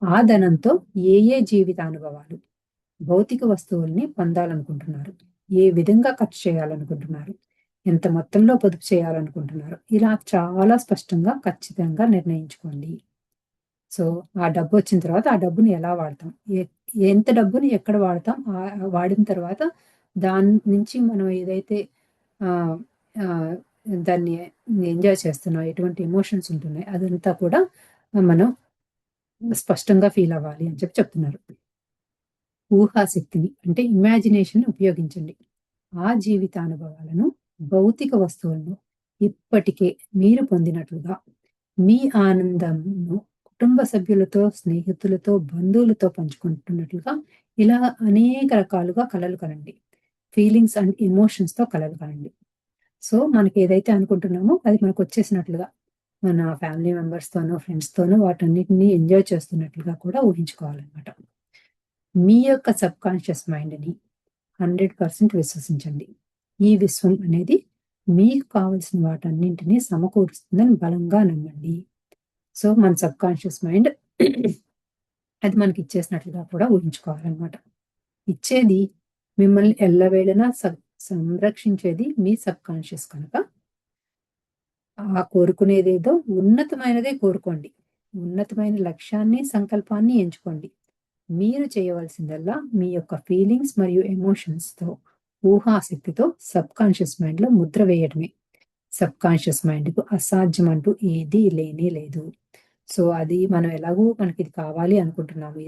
ఆ ధనంతో ఏ ఏ జీవిత అనుభవాలు, భౌతిక వస్తువుల్ని పొందాలనుకుంటున్నారు, ఏ విధంగా ఖర్చు చేయాలనుకుంటున్నారు, ఎంత మొత్తంలో పొదుపు చేయాలనుకుంటున్నారు, ఇలా చాలా స్పష్టంగా ఖచ్చితంగా నిర్ణయించుకోండి. సో ఆ డబ్బు వచ్చిన తర్వాత ఆ డబ్బుని ఎలా వాడతాం, ఎంత డబ్బుని ఎక్కడ వాడతాం, వాడిన తర్వాత దాని నుంచి మనం ఏదైతే ఆ ఆ, దాన్ని ఎంజాయ్ చేస్తున్నాం, ఎటువంటి ఎమోషన్స్ ఉంటున్నాయి, అదంతా కూడా మనం స్పష్టంగా ఫీల్ అవ్వాలి అని చెప్తున్నారు. ఊహాశక్తిని అంటే ఇమాజినేషన్ ఉపయోగించండి. ఆ జీవితానుభవాలను, భౌతిక వస్తువులను ఇప్పటికే మీరు పొందినట్లుగా మీ ఆనందంను కుటుంబ సభ్యులతో, స్నేహితులతో, బంధువులతో పంచుకుంటున్నట్లుగా ఇలా అనేక రకాలుగా కలలు కనండి. ఫీలింగ్స్ అండ్ ఎమోషన్స్ తో కలలు కనండి. సో మనకి ఏదైతే అనుకుంటున్నామో అది మనకు వచ్చేసినట్లుగా మన ఫ్యామిలీ మెంబర్స్ తోనో, ఫ్రెండ్స్ తోనో వాటన్నిటిని ఎంజాయ్ చేస్తున్నట్లుగా కూడా ఊహించుకోవాలన్నమాట. మీ యొక్క సబ్ కాన్షియస్ మైండ్ని 100% విశ్వసించండి. ఈ విశ్వం అనేది మీకు కావలసిన వాటన్నింటినీ సమకూరుస్తుందని బలంగా నమ్మండి. సో మన సబ్ కాన్షియస్ మైండ్ అది మనకి ఇచ్చేసినట్లుగా కూడా ఊహించుకోవాలన్నమాట. ఇచ్చేది మిమ్మల్ని ఎల్లవేళలా సంరక్షించేది మీ సబ్ కాన్షియస్ కనుక ఆ కోరుకునేదేదో ఉన్నతమైనదే కోరుకోండి. ఉన్నతమైన లక్ష్యాన్ని, సంకల్పాన్ని ఎంచుకోండి. మీరు చేయవలసిందల్లా మీ యొక్క ఫీలింగ్స్ మరియు ఎమోషన్స్తో, ఊహాశక్తితో సబ్ కాన్షియస్ మైండ్లో ముద్ర వేయడమే. సబ్ కాన్షియస్ మైండ్కు అసాధ్యం అంటూ ఏదీ లేనే లేదు. సో అది మనం ఎలాగూ మనకి ఇది కావాలి అనుకుంటున్నాము,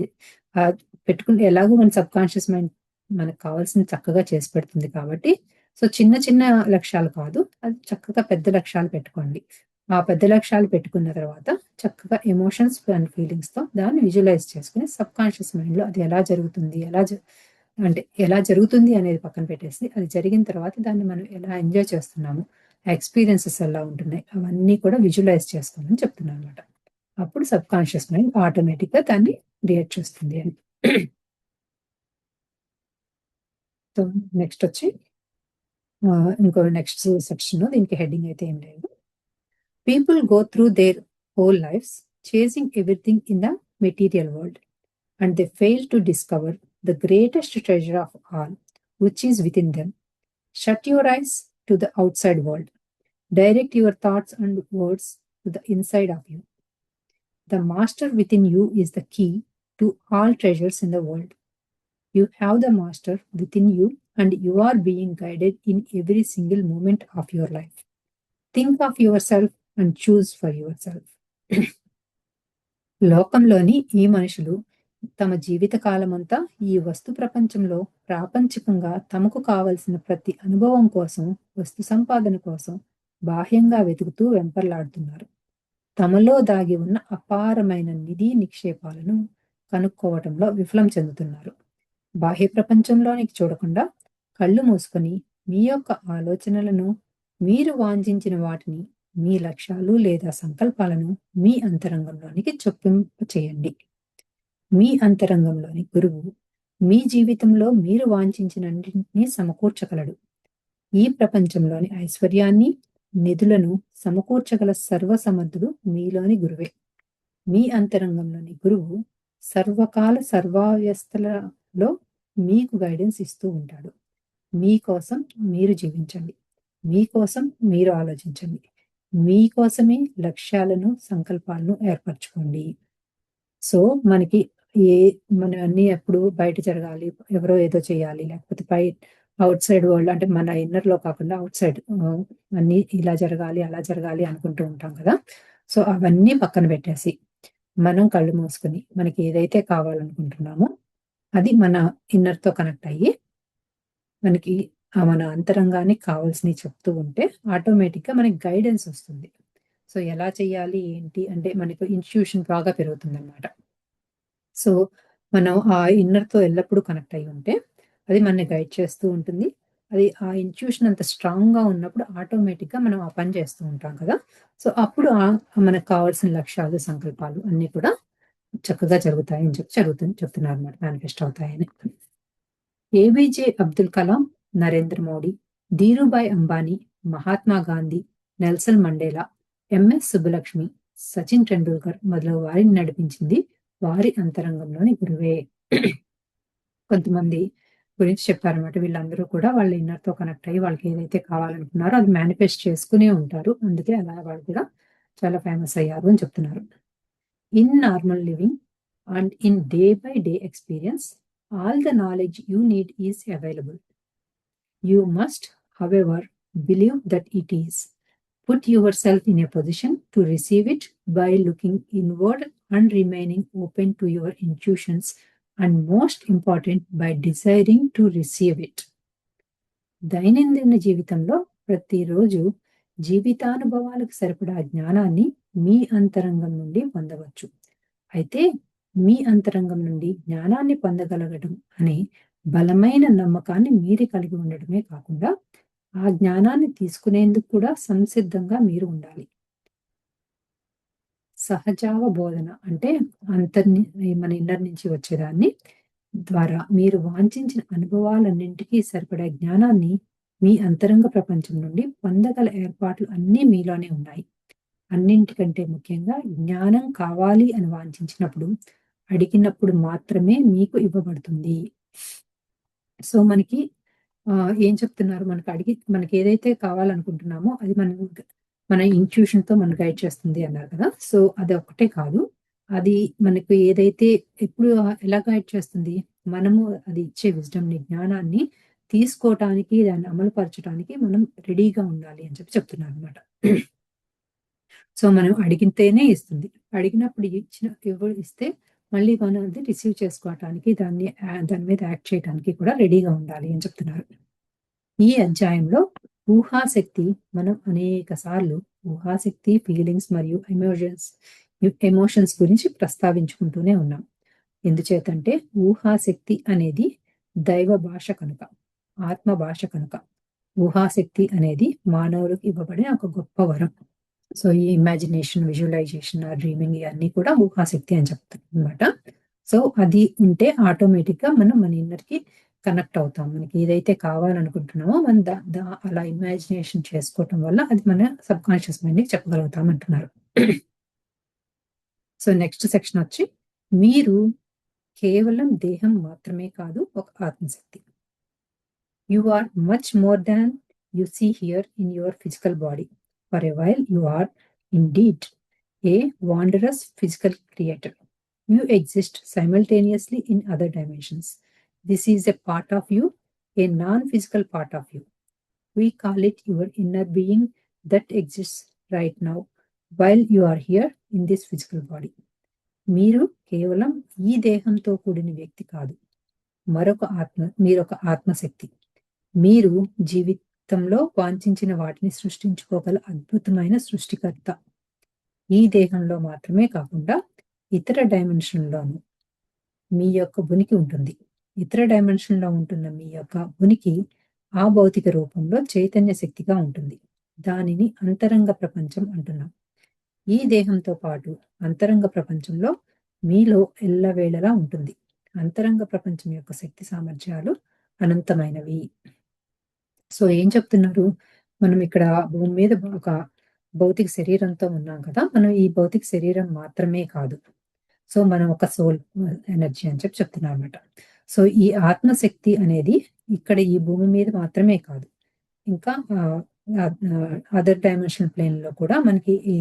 పెట్టుకుని ఎలాగూ మన సబ్ కాన్షియస్ మైండ్ మనకు కావాల్సింది చక్కగా చేసి పెడుతుంది కాబట్టి, సో చిన్న చిన్న లక్ష్యాలు కాదు, అది చక్కగా పెద్ద లక్ష్యాలు పెట్టుకోండి. ఆ పెద్ద లక్ష్యాలు పెట్టుకున్న తర్వాత చక్కగా ఎమోషన్స్ అండ్ ఫీలింగ్స్ తో దాన్ని విజువలైజ్ చేసుకుని సబ్ కాన్షియస్ మైండ్ లో అది ఎలా జరుగుతుంది, అంటే ఎలా జరుగుతుంది అనేది పక్కన పెట్టేసి, అది జరిగిన తర్వాత దాన్ని మనం ఎలా ఎంజాయ్ చేస్తున్నాము, ఆ ఎక్స్పీరియన్సెస్ ఎలా ఉంటున్నాయి, అవన్నీ కూడా విజువలైజ్ చేసుకోమని చెప్తున్నాను అనమాట. అప్పుడు సబ్ కాన్షియస్ మైండ్ ఆటోమేటిక్ గా దాన్ని క్రియేట్ చేస్తుంది అని. సో నెక్స్ట్ వచ్చి ఇంకో నెక్స్ట్ సెక్షన్, దీనికి హెడ్డింగ్ అయితే ఏం లేదు. People go through their whole lives chasing everything in the material world and they fail to discover the greatest treasure of all, which is within them. Shut your eyes to the outside world. Direct your thoughts and words to the inside of you. The master within you is the key to all treasures in the world. You have the master within you, and you are being guided in every single moment of your life. Think of yourself and choose for yourself. లోకంలోని ఈ మనుషులు తమ జీవిత కాలమంతా ఈ వస్తు ప్రపంచంలో ప్రాపంచికంగా తమకు కావలసిన ప్రతి అనుభవం కోసం, వస్తు సంపాదన కోసం బాహ్యంగా వెతుకుతూ వెంపర్లాడుతున్నారు. తమలో దాగి ఉన్న అపారమైన నిధి నిక్షేపాలను కనుక్కోవటంలో విఫలం చెందుతున్నారు. బాహ్య ప్రపంచంలోనికి చూడకుండా కళ్ళు మూసుకొని మీ యొక్క ఆలోచనలను, మీరు వాంఛించిన వాటిని, మీ లక్ష్యాలు లేదా సంకల్పాలను మీ అంతరంగంలోనికి చొప్పింప చేయండి. మీ అంతరంగంలోని గురువు మీ జీవితంలో మీరు వాంఛించినన్నింటినీ సమకూర్చగలడు. ఈ ప్రపంచంలోని ఐశ్వర్యాన్ని, నిధులను సమకూర్చగల సర్వసమర్థుడు మీలోని గురువే. మీ అంతరంగంలోని గురువు సర్వకాల సర్వావస్థలలో మీకు గైడెన్స్ ఇస్తూ ఉంటాడు. మీకోసం మీరు జీవించండి. మీకోసం మీరు ఆలోచించండి. మీకోసమే లక్ష్యాలను, సంకల్పాలను ఏర్పరచుకోండి. సో మనకి మన అన్ని ఎప్పుడు బయట జరగాలి, ఎవరో ఏదో చేయాలి, లేకపోతే అవుట్ సైడ్ వరల్డ్ అంటే మన ఇన్నర్ లో కాకుండా అవుట్ సైడ్ అన్ని ఇలా జరగాలి, అలా జరగాలి అనుకుంటూ ఉంటాం కదా. సో అవన్నీ పక్కన పెట్టేసి మనం కళ్ళు మూసుకుని మనకి ఏదైతే కావాలనుకుంటున్నామో అది మన ఇన్నర్ తో కనెక్ట్ అయ్యి మనకి మన అంతరంగానికి కావాల్సినవి చెప్తూ ఉంటే ఆటోమేటిక్గా మనకి గైడెన్స్ వస్తుంది. సో ఎలా చేయాలి ఏంటి అంటే మనకు ఇన్స్టిట్యూషన్ బాగా పెరుగుతుంది అనమాట. సో మనం ఆ ఇన్నర్తో ఎల్లప్పుడూ కనెక్ట్ అయి ఉంటే అది మనని గైడ్ చేస్తూ ఉంటుంది. అది ఆ ఇన్స్టిట్యూషన్ అంత స్ట్రాంగ్గా ఉన్నప్పుడు ఆటోమేటిక్గా మనం ఆ పని చేస్తూ ఉంటాం కదా. సో అప్పుడు మనకు కావాల్సిన లక్ష్యాలు సంకల్పాలు అన్నీ కూడా చక్కగా జరుగుతాయని చెప్తున్నారు అనమాట, మేనిఫెస్ట్ అవుతాయని. ఏబీజే అబ్దుల్ కలాం, నరేంద్ర మోడీ, ధీరుభాయ్ అంబానీ, మహాత్మా గాంధీ, నెల్సన్ మండేలా, ఎంఎస్ సుబ్బలక్ష్మి, సచిన్ టెండూల్కర్ మొదలగు వారిని నడిపించింది వారి అంతరంగంలోని గురువే. కొంతమంది గురించి చెప్పారనమాట. వీళ్ళందరూ కూడా వాళ్ళ ఇన్నర్తో కనెక్ట్ అయ్యి వాళ్ళకి ఏదైతే కావాలనుకున్నారో అది మేనిఫెస్ట్ చేసుకునే ఉంటారు. అందుకే అలా వాళ్ళు కూడా చాలా ఫేమస్ అయ్యారు అని చెప్తున్నారు. In normal living and in day by day experience all the knowledge you need is available. You must, however, believe that it is. Put yourself in a position to receive it by looking inward and remaining open to your intuitions, and most important, by desiring to receive it. దైనందిన జీవితంలో ప్రతిరోజు జీవితానుభవాలకు సరిపడా జ్ఞానాన్ని మీ అంతరంగం నుండి పొందవచ్చు. అయితే మీ అంతరంగం నుండి జ్ఞానాన్ని పొందగలగడం అనే బలమైన నమ్మకాన్ని మీరు కలిగి ఉండడమే కాకుండా ఆ జ్ఞానాన్ని తీసుకునేందుకు కూడా సంసిద్ధంగా మీరు ఉండాలి. సహజావ బోధన అంటే మన ఇన్నర్ నుంచి వచ్చేదాన్ని ద్వారా మీరు వాంఛించిన అనుభవాలన్నింటికీ సరిపడా జ్ఞానాన్ని మీ అంతరంగ ప్రపంచం నుండి పొందగల ఏర్పాట్లు అన్నీ మీలోనే ఉన్నాయి. అన్నింటికంటే ముఖ్యంగా జ్ఞానం కావాలి అని వాంఛించినప్పుడు అడిగినప్పుడు మాత్రమే మీకు ఇవ్వబడుతుంది. సో మనకి ఏం చెప్తున్నారు, మనకి ఏదైతే కావాలనుకుంటున్నామో అది మన ఇంట్యూషన్తో మనం గైడ్ చేస్తుంది అన్నారు కదా. సో అది ఒక్కటే కాదు, అది మనకు ఏదైతే ఎప్పుడు ఎలా గైడ్ చేస్తుంది, మనము అది ఇచ్చే విజ్డమ్ని, జ్ఞానాన్ని తీసుకోవటానికి, దాన్ని అమలుపరచడానికి మనం రెడీగా ఉండాలి అని చెప్తున్నారు అనమాట. సో మనం అడిగితేనే ఇస్తుంది. అడిగినప్పుడు ఇస్తే మళ్ళీ మనం అది రిసీవ్ చేసుకోవటానికి, దాని మీద యాక్ట్ చేయడానికి కూడా రెడీగా ఉండాలి అని చెప్తున్నారు. ఈ అధ్యాయంలో ఊహాశక్తి మనం అనేక సార్లు ఊహాశక్తి, ఫీలింగ్స్ మరియు ఎమోషన్స్ గురించి ప్రస్తావించుకుంటూనే ఉన్నాం. ఎందుచేతంటే ఊహాశక్తి అనేది దైవ భాష కనుక, ఆత్మ భాష కనుక. ఊహాశక్తి అనేది మానవులకు ఇవ్వబడిన ఒక గొప్ప వరం. సో ఈ ఇమాజినేషన్, విజువలైజేషన్, డ్రీమింగ్ ఇవన్నీ కూడా ఊహాశక్తి అని చెప్తారనమాట. సో అది ఉంటే ఆటోమేటిక్గా మనం మన ఇన్నర్కి కనెక్ట్ అవుతాం. మనకి ఏదైతే కావాలనుకుంటున్నామో మనం అలా ఇమాజినేషన్ చేసుకోవటం వల్ల అది మన సబ్ కాన్షియస్ మైండ్కి చెప్పగలుగుతాం అంటున్నారు. సో నెక్స్ట్ సెక్షన్ వచ్చి, మీరు కేవలం దేహం మాత్రమే కాదు, ఒక ఆత్మశక్తి. You are much more than you see here in your physical body. For a while, you are indeed a wondrous physical creator. You exist simultaneously in other dimensions. This is a part of you, a non-physical part of you. We call it your inner being that exists right now while you are here in this physical body. మీరు కేవలం ఈ దేహంతో కూడిన వ్యక్తి కాదు, మీరొక ఆత్మశక్తి. మీరు జీవితంలో వాంఛించిన వాటిని సృష్టించుకోగల అద్భుతమైన సృష్టికర్త. ఈ దేహంలో మాత్రమే కాకుండా ఇతర డైమెన్షన్లోనూ మీ యొక్క ఉనికి ఉంటుంది. ఇతర డైమెన్షన్లో ఉంటున్న మీ యొక్క ఉనికి ఆ భౌతిక రూపంలో చైతన్య శక్తిగా ఉంటుంది. దానిని అంతరంగ ప్రపంచం అంటున్నాం. ఈ దేహంతో పాటు అంతరంగ ప్రపంచంలో మీలో ఎల్లవేళలా ఉంటుంది. అంతరంగ ప్రపంచం యొక్క శక్తి సామర్థ్యాలు అనంతమైనవి. సో ఏం చెప్తున్నారు, మనం ఇక్కడ భూమి మీద ఒక భౌతిక శరీరంతో ఉన్నాం కదా. మనం ఈ భౌతిక శరీరం మాత్రమే కాదు. సో మనం ఒక సోల్ ఎనర్జీ అని చెప్తున్నారు అనమాట. సో ఈ ఆత్మశక్తి అనేది ఇక్కడ ఈ భూమి మీద మాత్రమే కాదు, ఇంకా అదర్ డైమెన్షనల్ ప్లేన్ లో కూడా మనకి ఈ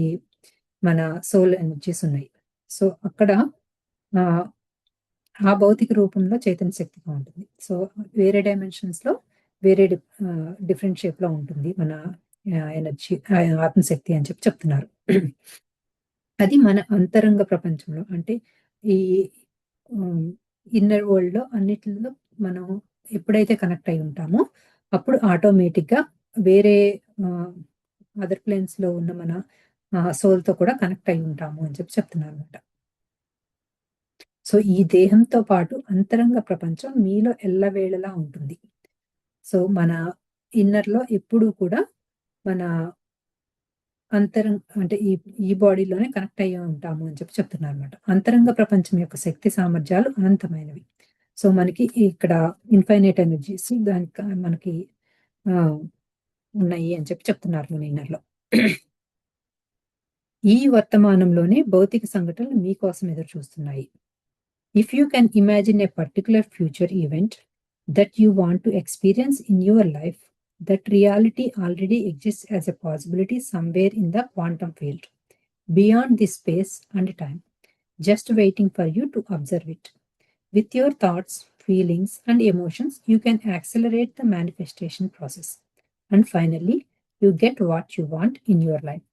మన సోల్ ఎనర్జీస్ ఉన్నాయి. సో అక్కడ ఆ భౌతిక రూపంలో చైతన్య శక్తిగా ఉంటుంది. సో వేరే డైమెన్షన్స్ లో వేరే డిఫరెంట్ షేప్ లో ఉంటుంది మన ఎనర్జీ, ఆత్మశక్తి అని చెప్తున్నారు. అది మన అంతరంగ ప్రపంచంలో అంటే ఈ ఇన్నర్ వరల్డ్ లో అన్నిటిలో మనం ఎప్పుడైతే కనెక్ట్ అయి ఉంటామో అప్పుడు ఆటోమేటిక్ గా వేరే అదర్ ప్లేన్స్ లో ఉన్న మన సోల్ తో కూడా కనెక్ట్ అయి ఉంటాము అని చెప్తున్నారు అనమాట. సో ఈ దేహంతో పాటు అంతరంగ ప్రపంచం మీలో ఎల్లవేళలా ఉంటుంది. సో మన ఇన్నర్ లో ఎప్పుడూ కూడా మన అంటే ఈ బాడీలోనే కనెక్ట్ అయ్యి ఉంటాము అని చెప్తున్నారు అనమాట. అంతరంగ ప్రపంచం యొక్క శక్తి సామర్థ్యాలు అనంతమైనవి. సో మనకి ఇక్కడ ఇన్ఫైనైట్ ఎనర్జీస్ దానికి మనకి ఉన్నాయి అని చెప్తున్నారు మన ఇన్నర్ లో. ఈ వర్తమానంలోనే భౌతిక సంఘటనలు మీకోసం ఎదురు చూస్తున్నాయి. If you can imagine a particular future event that you want to experience in your life, that reality already exists as a possibility somewhere in the quantum field, beyond this space and time, just waiting for you to observe it. With your thoughts, feelings, and emotions, you can accelerate the manifestation process. And finally, you get what you want in your life.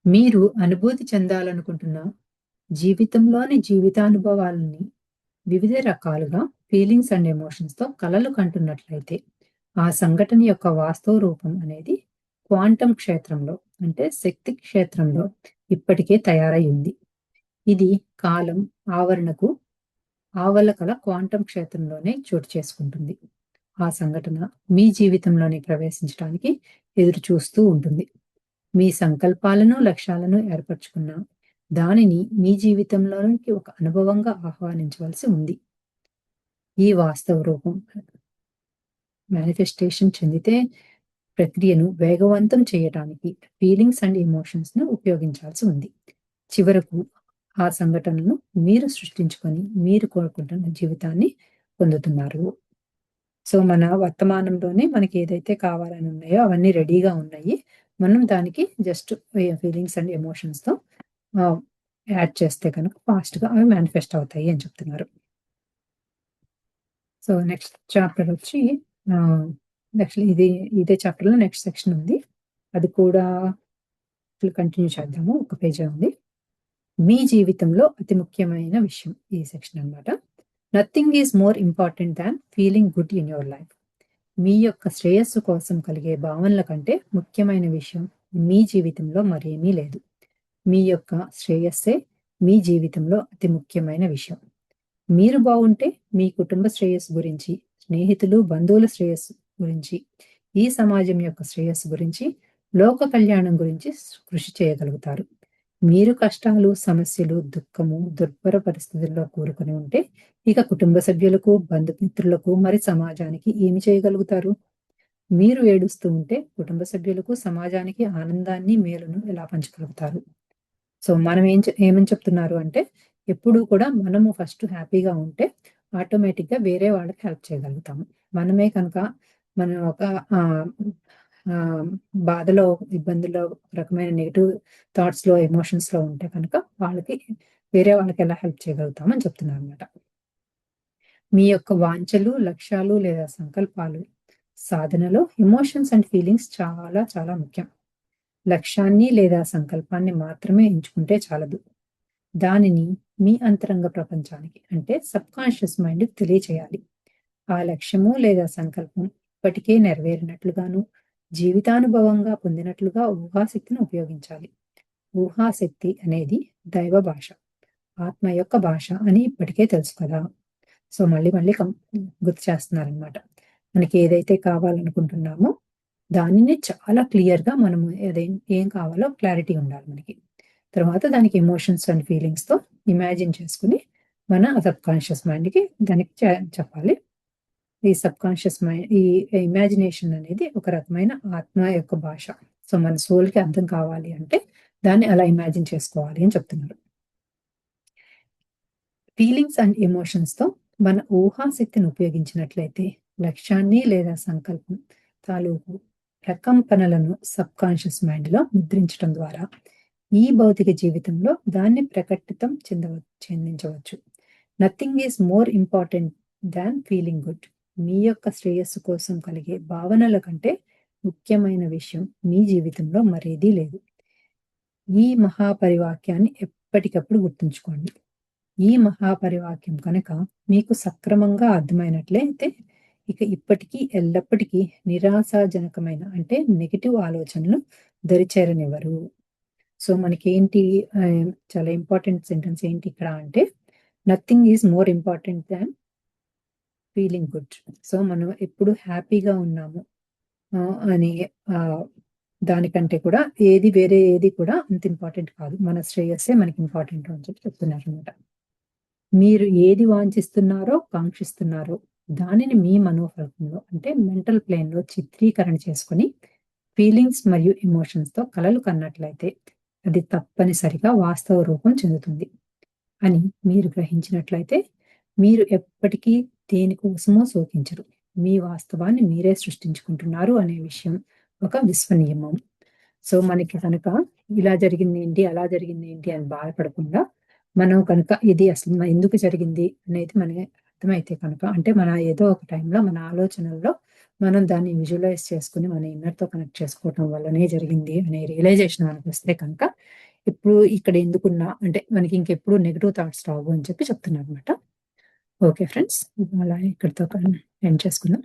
మీరు అనుభూతి చెందాలనుకుంటున్న జీవితంలోని జీవితానుభవాలని వివిధ రకాలుగా feelings and emotions తో కలలు కంటున్నట్లయితే ఆ సంఘటన యొక్క వాస్తవ రూపం అనేది క్వాంటం క్షేత్రంలో అంటే శక్తి క్షేత్రంలో ఇప్పటికే తయారై ఉంది. ఇది కాలం ఆవరణకు ఆవలకల క్వాంటం క్షేత్రంలోనే చోటు చేసుకుంటుంది. ఆ సంఘటన మీ జీవితంలోని ప్రవేశించడానికి ఎదురు చూస్తూ ఉంటుంది. మీ సంకల్పాలను లక్ష్యాలను ఏర్పరచుకున్న దానిని మీ జీవితంలోనికి ఒక అనుభవంగా ఆహ్వానించవలసి ఉంది. ఈ వాస్తవ రూపం మేనిఫెస్టేషన్ చెందితే ప్రక్రియను వేగవంతం చేయడానికి ఫీలింగ్స్ అండ్ ఎమోషన్స్ ను ఉపయోగించాల్సి ఉంది. చివరకు ఆ సంఘటనను మీరు సృష్టించుకొని మీరు కోరుకుంటున్న జీవితాన్ని పొందుతున్నారు. సో మన వర్తమానంలోనే మనకి ఏదైతే కావాలని ఉన్నాయో అవన్నీ రెడీగా ఉన్నాయి. మనం దానికి జస్ట్ ఫీలింగ్స్ అండ్ ఎమోషన్స్ తో యాడ్ చేస్తే కనుక ఫాస్ట్ గా అవి మేనిఫెస్ట్ అవుతాయి అని చెప్తున్నారు. సో నెక్స్ట్ చాప్టర్ వచ్చి ఇదే చాప్టర్ లో నెక్స్ట్ సెక్షన్ ఉంది. అది కూడా కంటిన్యూ చేద్దాము. ఒక పేజీ ఉంది. మీ జీవితంలో అతి ముఖ్యమైన విషయం ఈ సెక్షన్ అన్నమాట. Nothing is more important than feeling good in your life. మీ యొక్క శ్రేయస్సు కోసం కలిగే భావనల కంటే ముఖ్యమైన విషయం మీ జీవితంలో మరేమీ లేదు. మీ యొక్క శ్రేయస్సే మీ జీవితంలో అతి ముఖ్యమైన విషయం. మీరు బాగుంటే మీ కుటుంబ శ్రేయస్సు గురించి, స్నేహితులు బంధువుల శ్రేయస్సు గురించి, ఈ సమాజం యొక్క శ్రేయస్సు గురించి, లోక కళ్యాణం గురించి కృషి చేయగలుగుతారు. మీరు కష్టాలు, సమస్యలు, దుఃఖము, దుర్భర పరిస్థితుల్లో కూరుకొని ఉంటే ఇక కుటుంబ సభ్యులకు, బంధుమిత్రులకు, మరి సమాజానికి ఏమి చేయగలుగుతారు? మీరు ఏడుస్తూ ఉంటే కుటుంబ సభ్యులకు, సమాజానికి ఆనందాన్ని, మేలును ఎలా పంచగలుగుతారు? సో మనం ఏమని చెప్తున్నారు అంటే ఎప్పుడు కూడా మనము ఫస్ట్ హ్యాపీగా ఉంటే ఆటోమేటిక్ గా వేరే వాళ్ళకి హెల్ప్ చేయగలుగుతాము. మనమే కనుక మనం ఒక బాధలో, ఇబ్బందుల్లో, రకమైన నెగిటివ్ థాట్స్ లో, ఎమోషన్స్ లో ఉంటే కనుక వేరే వాళ్ళకి ఎలా హెల్ప్ చేయగలుగుతామని చెప్తున్నారు అనమాట. మీ యొక్క వాంఛలు, లక్ష్యాలు లేదా సంకల్పాలు సాధనలో ఎమోషన్స్ అండ్ ఫీలింగ్స్ చాలా చాలా ముఖ్యం. లక్ష్యాన్ని లేదా సంకల్పాన్ని మాత్రమే ఎంచుకుంటే చాలదు. దానిని మీ అంతరంగ ప్రపంచానికి అంటే సబ్ కాన్షియస్ మైండ్ తెలియచేయాలి. ఆ లక్ష్యము లేదా సంకల్పం ఇప్పటికే నెరవేరినట్లుగాను, జీవితానుభవంగా పొందినట్లుగా ఊహాశక్తిని ఉపయోగించాలి. ఊహాశక్తి అనేది దైవ భాష, ఆత్మ యొక్క భాష అని ఇప్పటికే తెలుసు కదా. సో మళ్ళీ గుర్తు చేస్తున్నారనమాట. మనకి ఏదైతే కావాలనుకుంటున్నామో దానిని చాలా క్లియర్ గా మనము ఏం కావాలో క్లారిటీ ఉండాలి మనకి. తర్వాత దానికి ఎమోషన్స్ అండ్ ఫీలింగ్స్ తో ఇమాజిన్ చేసుకుని మన సబ్ కాన్షియస్ మైండ్ కి దానికి చెప్పాలి. ఈ సబ్ కాన్షియస్ మైండ్, ఈ ఇమాజినేషన్ అనేది ఒక రకమైన ఆత్మ యొక్క భాష. సో మన సోల్ కి అర్థం కావాలి అంటే దాన్ని అలా ఇమాజిన్ చేసుకోవాలి అని చెప్తున్నారు. ఫీలింగ్స్ అండ్ ఎమోషన్స్ తో మన ఊహాశక్తిని ఉపయోగించినట్లయితే లక్ష్యాన్ని లేదా సంకల్పం తాలూకు ప్రకంపనలను సబ్ కాన్షియస్ మైండ్ లో ముద్రించడం ద్వారా ఈ భౌతిక జీవితంలో దాన్ని ప్రకటితం చెందించవచ్చు. Nothing is more important than feeling good. మీ యొక్క శ్రేయస్సు కోసం కలిగే భావనల కంటే ముఖ్యమైన విషయం మీ జీవితంలో మరేదీ లేదు. ఈ మహాపరివాక్యాన్ని ఎప్పటికప్పుడు గుర్తుంచుకోండి. ఈ మహాపరివాక్యం కనుక మీకు సక్రమంగా అర్థమైనట్లయితే ఇక ఇప్పటికీ ఎల్లప్పటికీ నిరాశాజనకమైన అంటే నెగెటివ్ ఆలోచనలు దరిచేరనివ్వరు. సో మనకేంటి చాలా ఇంపార్టెంట్ సెంటెన్స్ ఏంటి ఇక్కడ అంటే nothing is more important than feeling good. So మనం ఎప్పుడు హ్యాపీగా ఉన్నాము అని దానికంటే కూడా వేరే ఏది కూడా అంత ఇంపార్టెంట్ కాదు. మన శ్రేయస్సే మనకి ఇంపార్టెంట్ అని చెప్పి చెప్తున్నారనమాట. మీరు ఏది వాంఛిస్తున్నారో, కాంక్షిస్తున్నారో దానిని మీ మనోఫలకంలో అంటే మెంటల్ ప్లేన్‌లో చిత్రీకరణ చేసుకొని ఫీలింగ్స్ మరియు ఎమోషన్స్‌తో కలలు కన్నట్లయితే అది తప్పనిసరిగా వాస్తవ రూపం చెందుతుంది అని మీరు గ్రహించినట్లయితే మీరు ఎప్పటికీ దేనికోసమో శోకించరు. మీ వాస్తవాన్ని మీరే సృష్టించుకుంటున్నారు అనే విషయం ఒక విశ్వనియమం. సో మనకి కనుక ఇలా జరిగిందేంటి, అలా జరిగిందేంటి అని బాధపడకుండా మనం కనుక ఇది అసలు ఎందుకు జరిగింది అనేది మనకి అర్థమైతే కనుక అంటే మన ఏదో ఒక టైంలో మన ఆలోచనల్లో మనం దాన్ని విజువలైజ్ చేసుకొని మన ఇన్నర్‌తో కనెక్ట్ చేసుకోవటం వల్లనే జరిగింది అనే రియలైజేషన్ మనకొస్తే కనుక ఇప్పుడు ఇక్కడ ఎందుకున్నా అంటే మనకి ఇంకెప్పుడు నెగెటివ్ థాట్స్ రావు అని చెప్పి చెప్తున్నారనమాట. Okay friends. అలా ఇక్కడితో ఎండ్ చేసుకుందాం.